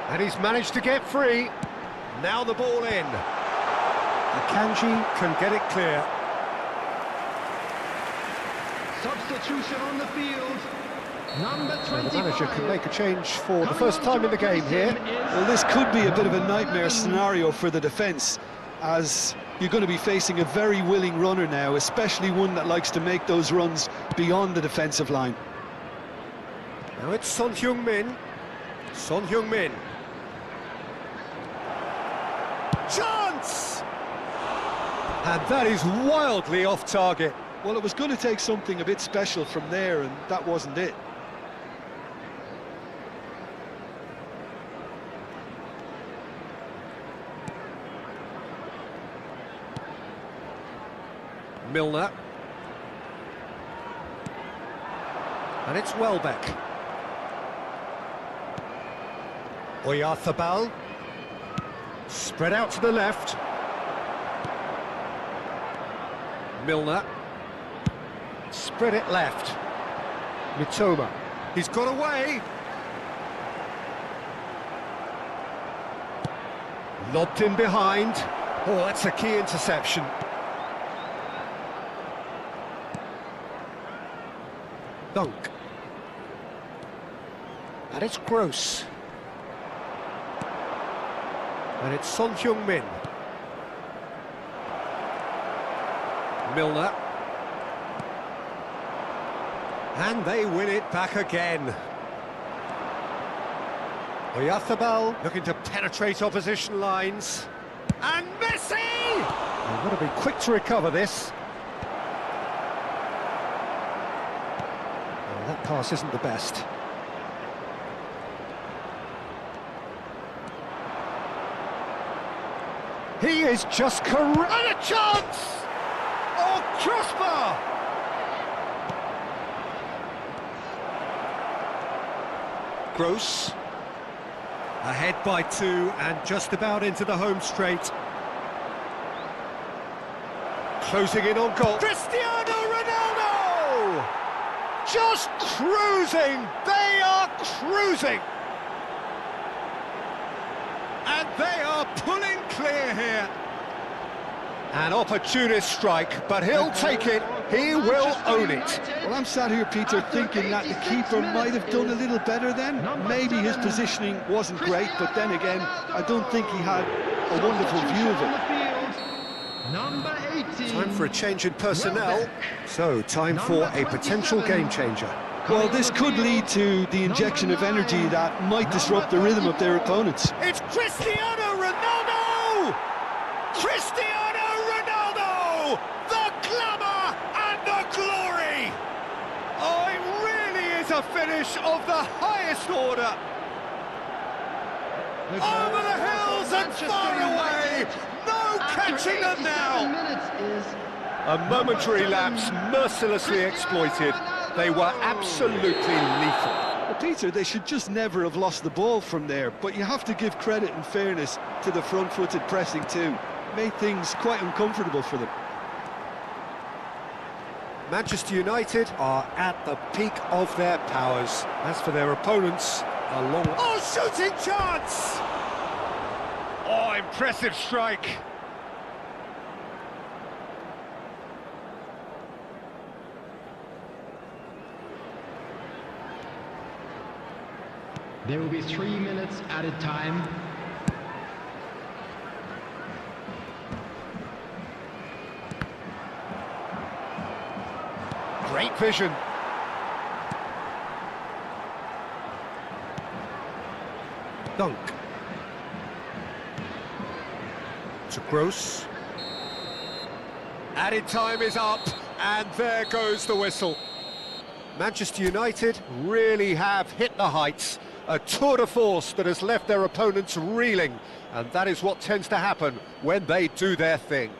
And he's managed to get free. Now the ball in. Akanji can get it clear. Substitution on the field. Number 25. The manager can make a change for the first time in the game here. Well, this could be a bit of a nightmare scenario for the defence, as you're going to be facing a very willing runner now, especially one that likes to make those runs beyond the defensive line. Now it's Son Heung-min. Son Heung-min. Chance! And that is wildly off target. Well, it was going to take something a bit special from there, and that wasn't it. Milner. And it's Welbeck. Oyarzabal. Spread out to the left. Milner. Spread it left. Mitoma. He's got away. Lobbed in behind. Oh, that's a key interception. Dunk. And it's Gross. And it's Son Heung-min. Milner. And they win it back again. Oyarzabal looking to penetrate opposition lines. And Messi! They've got to be quick to recover this. Oh, that pass isn't the best. He is just and a chance! Oh, crossbar! Gross. Ahead by 2 and just about into the home straight. Closing in on goal. Cristiano Ronaldo! Just cruising! They are cruising! And they are pulling clear here. An opportunist strike, but he'll take it. He will own it. Well, I'm sat here, Peter, thinking that the keeper might have done a little better then. Maybe his positioning wasn't great, but then again, I don't think he had a wonderful view of it. Number 18. Time for a change in personnel. So, time for a potential game changer. Well, this could lead to the injection of energy that might disrupt the rhythm of their opponents. It's Cristiano Ronaldo! Cristiano Ronaldo! The glamour and the glory! Oh, it really is a finish of the highest order. Over the hills and far away! No catching them now! A momentary lapse mercilessly exploited. They were absolutely lethal. Well, Peter, they should just never have lost the ball from there, but you have to give credit and fairness to the front-footed pressing too. Made things quite uncomfortable for them. Manchester United are at the peak of their powers. As for their opponents, a long... Oh, shooting chance! Oh, impressive strike. There will be 3 minutes added time. Great vision. Dunk. To Gross. Added time is up, and there goes the whistle. Manchester United really have hit the heights. A tour de force that has left their opponents reeling, and that is what tends to happen when they do their thing.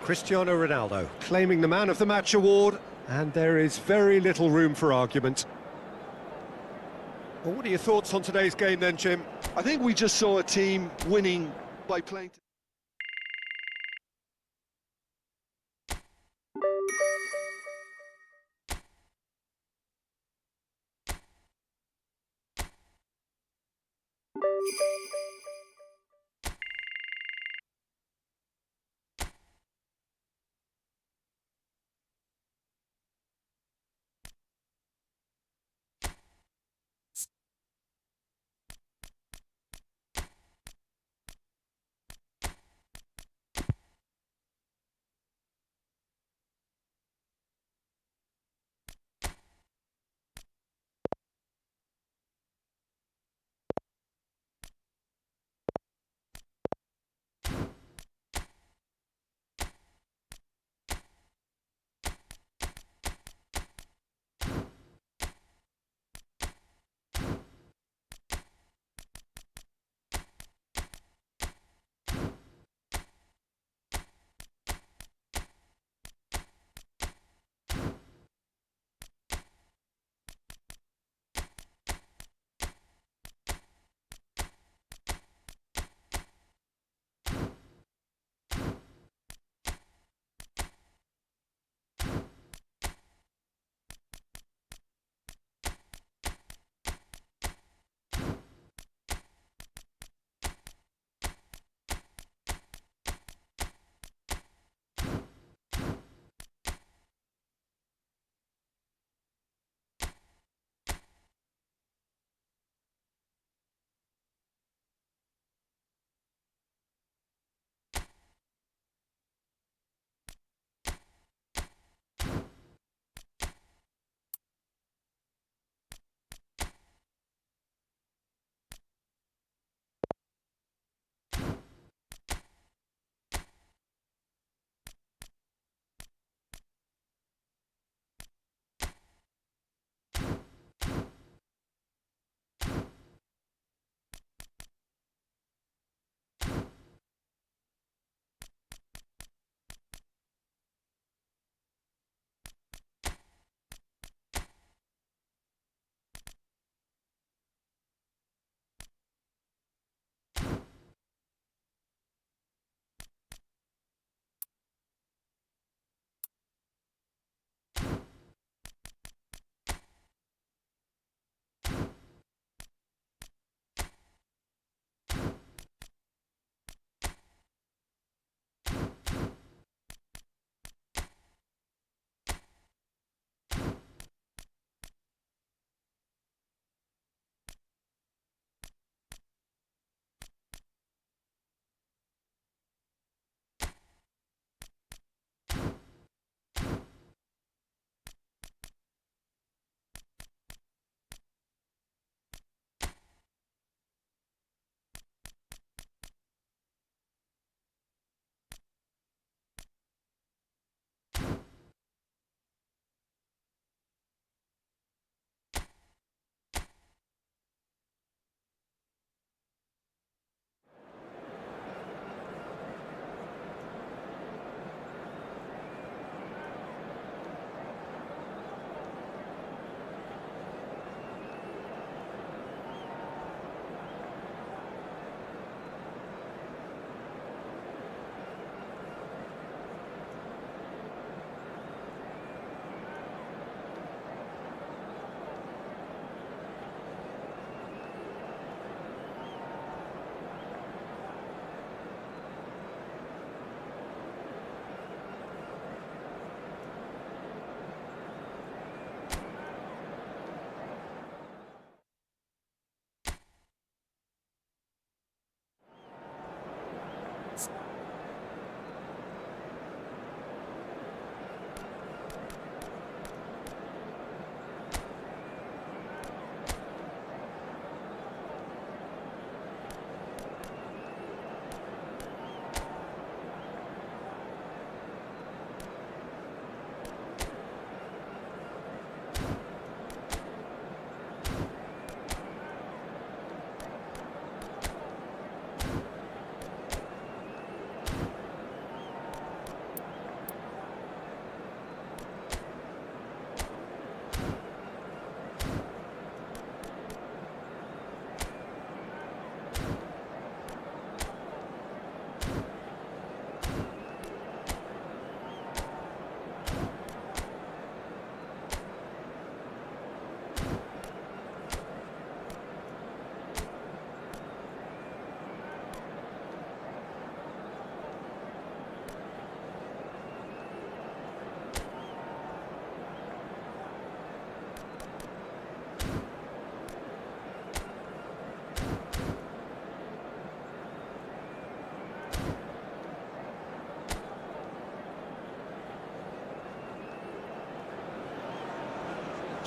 Cristiano Ronaldo claiming the Man of the Match award, and there is very little room for argument. Well, what are your thoughts on today's game then, Jim? I think we just saw a team winning by playing...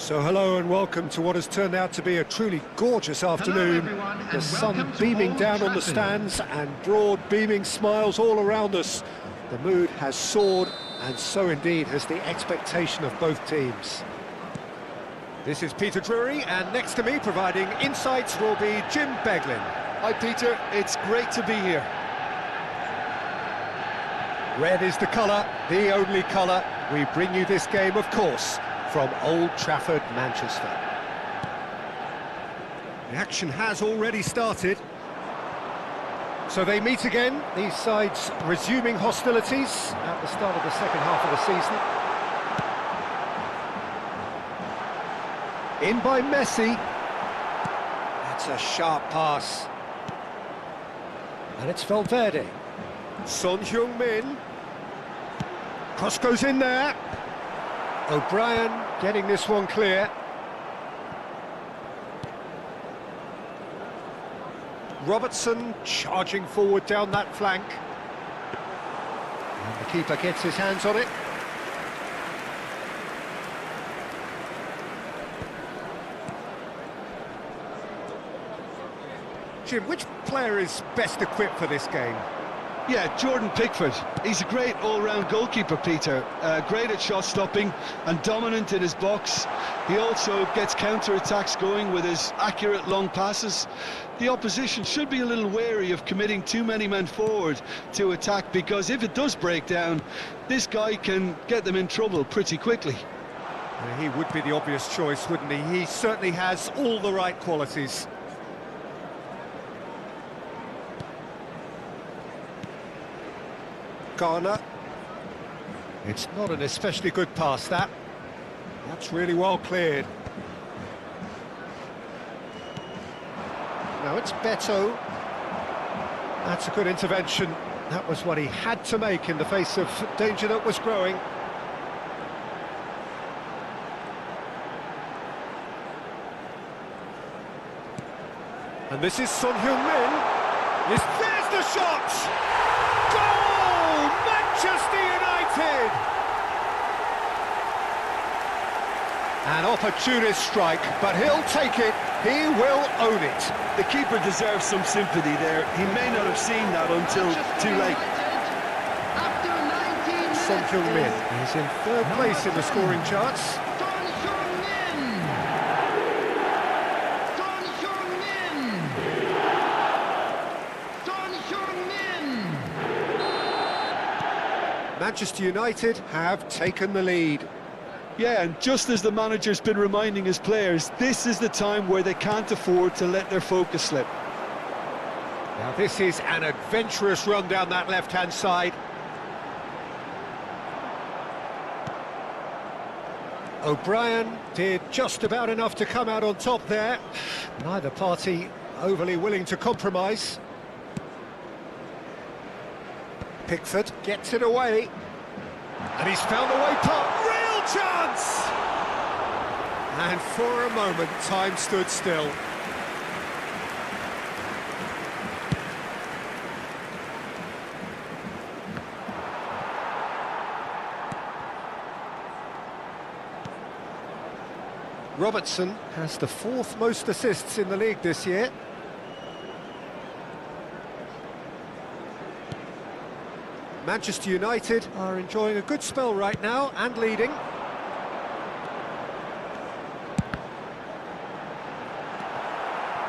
So hello and welcome to what has turned out to be a truly gorgeous afternoon. everyone, The and sun welcome to beaming Old down on the Trafford. stands and broad beaming smiles all around us. The mood has soared, and so indeed has the expectation of both teams. This is Peter Drury, and next to me providing insights will be Jim Beglin. Hi, Peter. It's great to be here. Red is the colour, the only colour. We bring you this game, of course, from Old Trafford, Manchester. The action has already started. So they meet again, these sides resuming hostilities at the start of the second half of the season. In by Messi. That's a sharp pass. And it's Valverde. Son Heung-min. Cross goes in there. O'Brien getting this one clear. Robertson charging forward down that flank. And the keeper gets his hands on it. Jim, which player is best equipped for this game? Yeah, Jordan Pickford. He's a great all-round goalkeeper, Peter. Great at shot stopping and dominant in his box. He also gets counter-attacks going with his accurate long passes. The opposition should be a little wary of committing too many men forward to attack, because if it does break down, this guy can get them in trouble pretty quickly. He would be the obvious choice, wouldn't he? He certainly has all the right qualities. Garner. It's not an especially good pass, that. That's really well cleared. Now it's Beto. That's a good intervention. That was what he had to make in the face of danger that was growing. And this is Son Heung-min. There's the shot! Goal! Manchester United! An opportunist strike, but he'll take it. He will own it. The keeper deserves some sympathy there. He may not have seen that until too late. After 19 minutes, Son Heung-min is in third place in the scoring charts. Son Heung-min. Son Heung-min. Son Heung-min. Manchester United have taken the lead. Yeah, and just as the manager's been reminding his players, this is the time where they can't afford to let their focus slip. Now this is an adventurous run down that left-hand side. O'Brien did just about enough to come out on top there. Neither party overly willing to compromise. Pickford gets it away. And he's found a way past. Real chance! And for a moment, time stood still. Robertson has the fourth most assists in the league this year. Manchester United are enjoying a good spell right now and leading.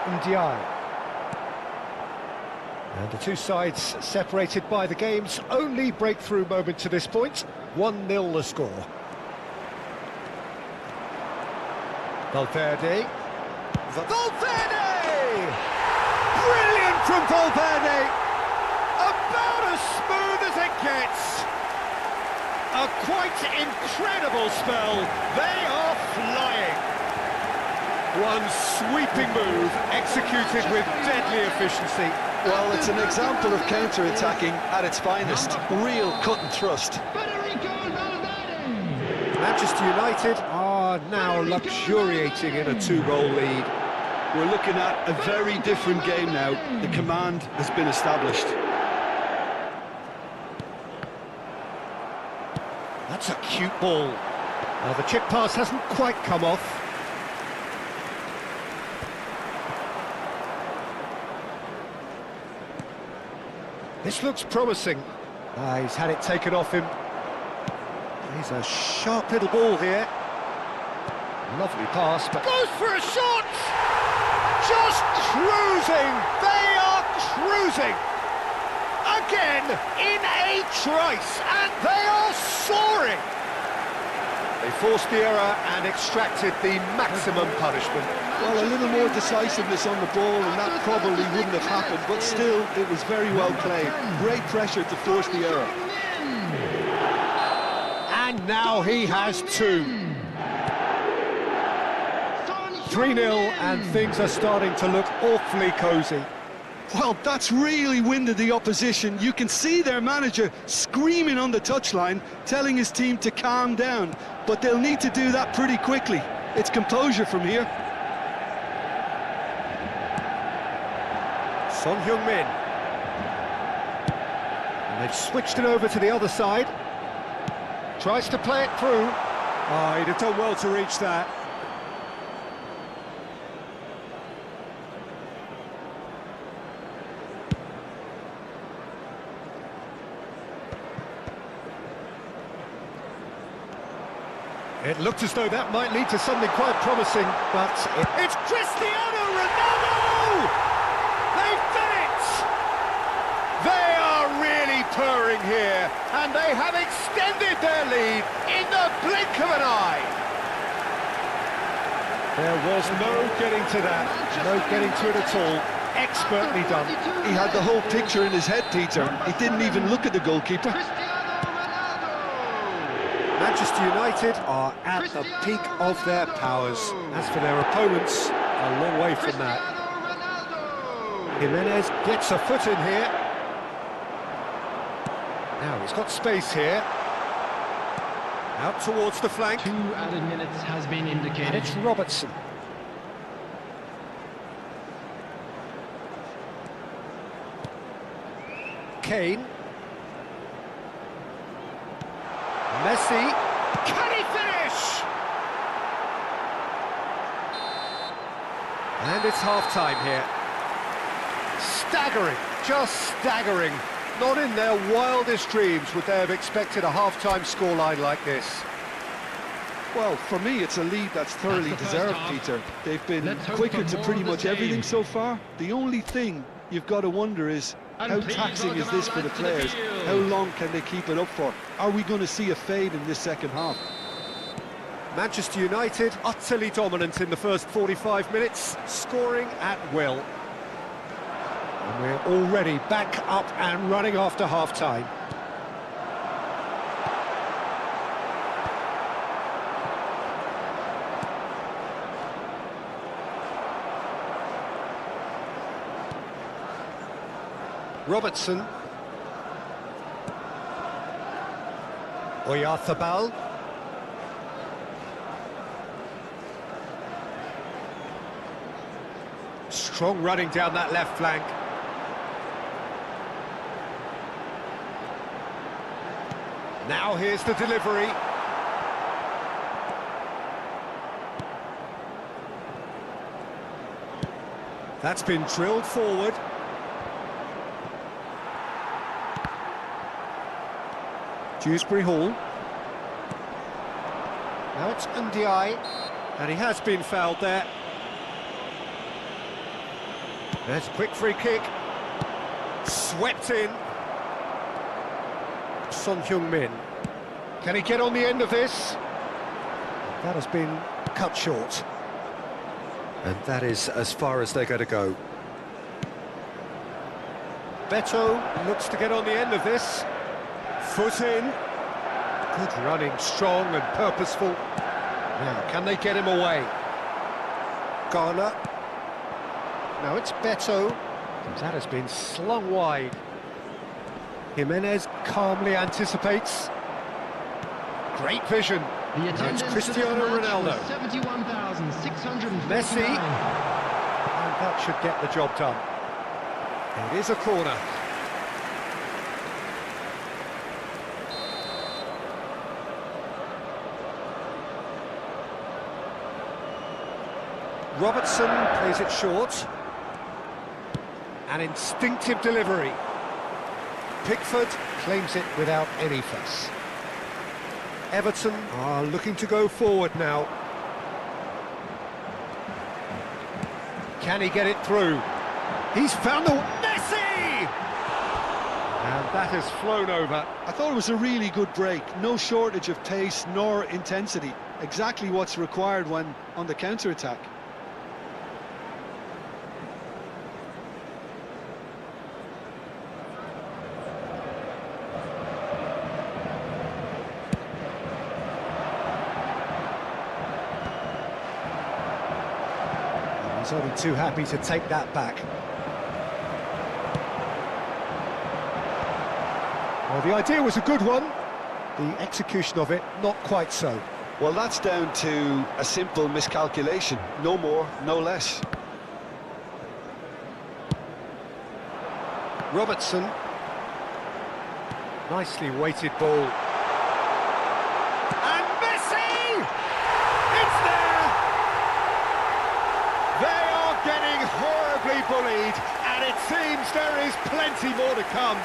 Ndiaye. And the two sides separated by the game's only breakthrough moment to this point. 1-0 the score. Valverde. Valverde! Brilliant from Valverde! About as smooth as it gets. A quite incredible spell. They are flying. One sweeping move executed with deadly efficiency. Well, it's an example of counter-attacking at its finest. Real cut and thrust. Federico Valverde. Manchester United are now luxuriating in a 2-goal lead. We're looking at a very different game now. The command has been established. That's a cute ball. Now the chip pass hasn't quite come off. This looks promising. He's had it taken off him. He's a sharp little ball here. Lovely pass, but goes for a shot! Just cruising! They are cruising! Again, in a trice, and they are soaring! They forced the error and extracted the maximum punishment. Well, a little more decisiveness on the ball, and that probably wouldn't have happened, but still, it was very well played. Great pressure to force the error. And now he has two. 3-0, and things are starting to look awfully cosy. Well, that's really winded the opposition. You can see their manager screaming on the touchline, telling his team to calm down, but they'll need to do that pretty quickly. It's composure from here. Son Heung-min. And they've switched it over to the other side. Tries to play it through. Oh, he'd have done well to reach that. It looked as though that might lead to something quite promising, but it's Cristiano Ronaldo! They've done it! They are really purring here, and they have extended their lead in the blink of an eye. There was no getting to that, no getting to it at all. Expertly done. He had the whole picture in his head, Peter. He didn't even look at the goalkeeper. Manchester United are at the peak of their powers. As for their opponents, a long way from that. Jimenez gets a foot in here. Now he's got space here. Out towards the flank. 2 added minutes has been indicated. And it's Robertson. Kane. Messi, can he finish? And it's half-time here. Staggering, just staggering. Not in their wildest dreams would they have expected a half-time scoreline like this. Well, for me, it's a lead that's thoroughly deserved, Peter. They've been quicker to pretty much everything so far. The only thing you've got to wonder is, how taxing is this for the players? How long can they keep it up for? Are we going to see a fade in this second half? Manchester United utterly dominant in the first 45 minutes, scoring at will. And we're already back up and running after half-time. Robertson. Oyarzabal. Strong running down that left flank. Now here's the delivery. That's been drilled forward. Dewsbury Hall. Now it's Ndiaye, and he has been fouled there. There's a quick free kick. Swept in. Son Heung-min. Can he get on the end of this? That has been cut short. And that is as far as they're going to go. Beto looks to get on the end of this. Foot in. Good running, strong and purposeful. Now, can they get him away? Garner. Now it's Beto. That has been slung wide. Jimenez calmly anticipates. Great vision. Now it's Cristiano Ronaldo. Messi. And that should get the job done. It is a corner. Robertson plays it short. An instinctive delivery. Pickford claims it without any fuss. Everton are looking to go forward now. Can he get it through? He's found the... Messi! And that has flown over. I thought it was a really good break. No shortage of pace nor intensity. Exactly what's required when on the counter-attack. He's only too happy to take that back. Well, the idea was a good one. The execution of it, not quite so. Well, that's down to a simple miscalculation. No more, no less. Robertson. Nicely weighted ball. And Messi! It's there! They are getting horribly bullied, and it seems there is plenty more to come.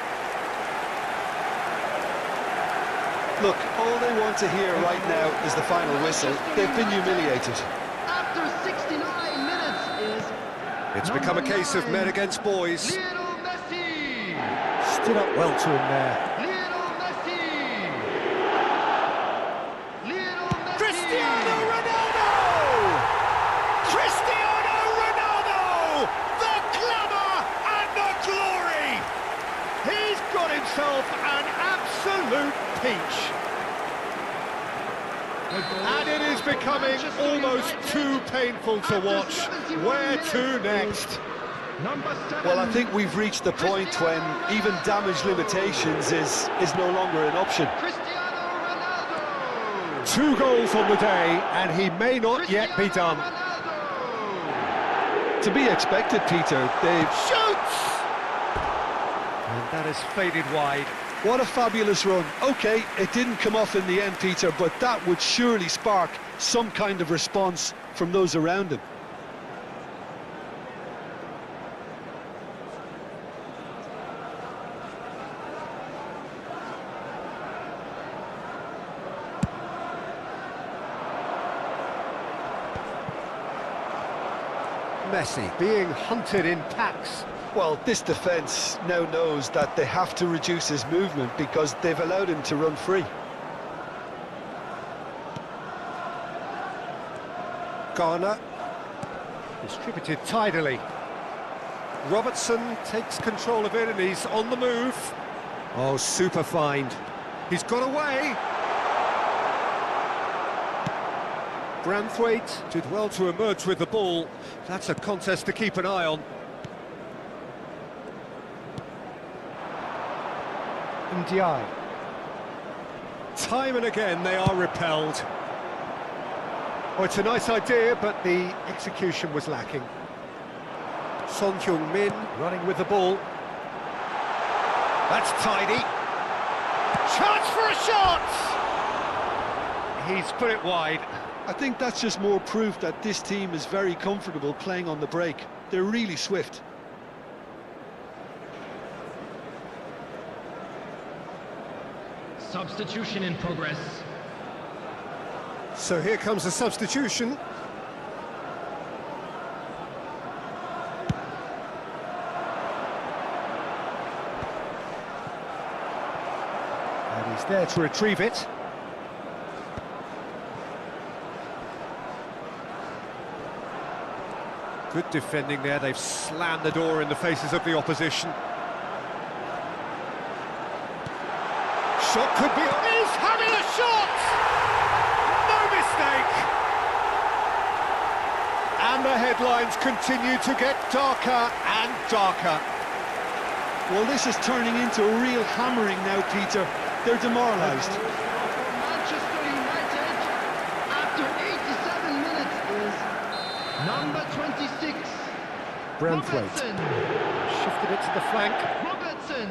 Look, all they want to hear right now is the final whistle. They've been humiliated. After 69 minutes is... It's become a case of men against boys. Lionel Messi! Stood up well to him there. Lionel Messi! Lionel Messi! Cristiano Ronaldo! Cristiano Ronaldo! The glamour and the glory! He's got himself an absolute peach. And it is becoming almost too painful to watch. Where to next? Well, I think we've reached the point when even damage limitations is no longer an option. Cristiano Ronaldo! 2 goals on the day, and he may not yet be done. To be expected, Peter. They've... Shoots! And that has faded wide. What a fabulous run. OK, it didn't come off in the end, Peter, but that would surely spark some kind of response from those around him. Messi being hunted in packs. Well, this defence now knows that they have to reduce his movement because they've allowed him to run free. Garner distributed tidily. Robertson takes control of it and he's on the move. Oh, super find. He's got away. Branthwaite did well to emerge with the ball. That's a contest to keep an eye on. Ndiaye. Time and again they are repelled. Oh, it's a nice idea, but the execution was lacking. Son Heung-min running with the ball. That's tidy. Chance for a shot! He's put it wide. I think that's just more proof that this team is very comfortable playing on the break. They're really swift. Substitution in progress. So here comes the substitution. And he's there to retrieve it. Good defending there. They've slammed the door in the faces of the opposition. Shot could be... He's having a shot! No mistake! And the headlines continue to get darker and darker. Well, this is turning into a real hammering now, Peter. They're demoralised. Manchester United, after 87 minutes, is number 26. Branthwaite Robertson. shifted it to the flank. Robertson.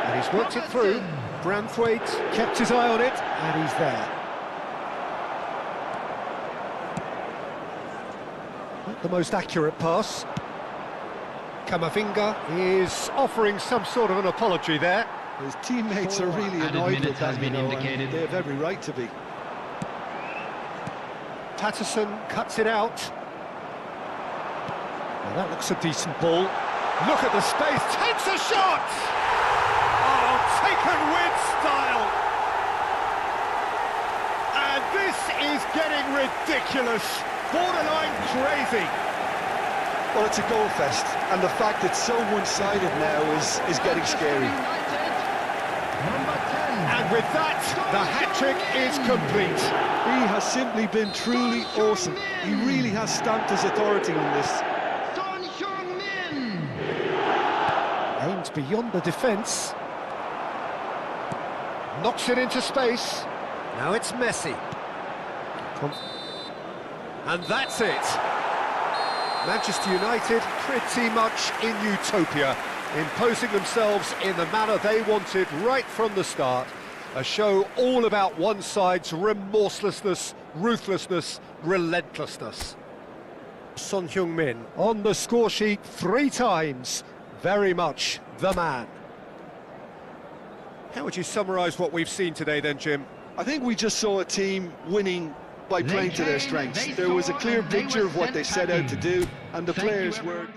And he's worked it through. Branthwaite kept his eye on it, and he's there. Not the most accurate pass. Kamavinga is offering some sort of an apology there. His teammates are really annoyed with that, you know, and they have every right to be. Patterson cuts it out. Well, that looks a decent ball. Look at the space, takes a shot! Oh, taken with style! And this is getting ridiculous, borderline crazy. Well, it's a goal fest, and the fact it's so one-sided now is getting scary. Number 10. And with that, the hat-trick is complete. He has simply been truly awesome. He really has stamped his authority on this. Aims beyond the defence. Knocks it into space. Now it's Messi. And that's it. Manchester United pretty much in utopia, imposing themselves in the manner they wanted right from the start. A show all about one side's remorselessness, ruthlessness, relentlessness. Son Heung-min on the score sheet 3 times. Very much the man. How would you summarise what we've seen today then, Jim? I think we just saw a team winning by playing to their strengths. There was a clear picture of what they set out to do, and the players were...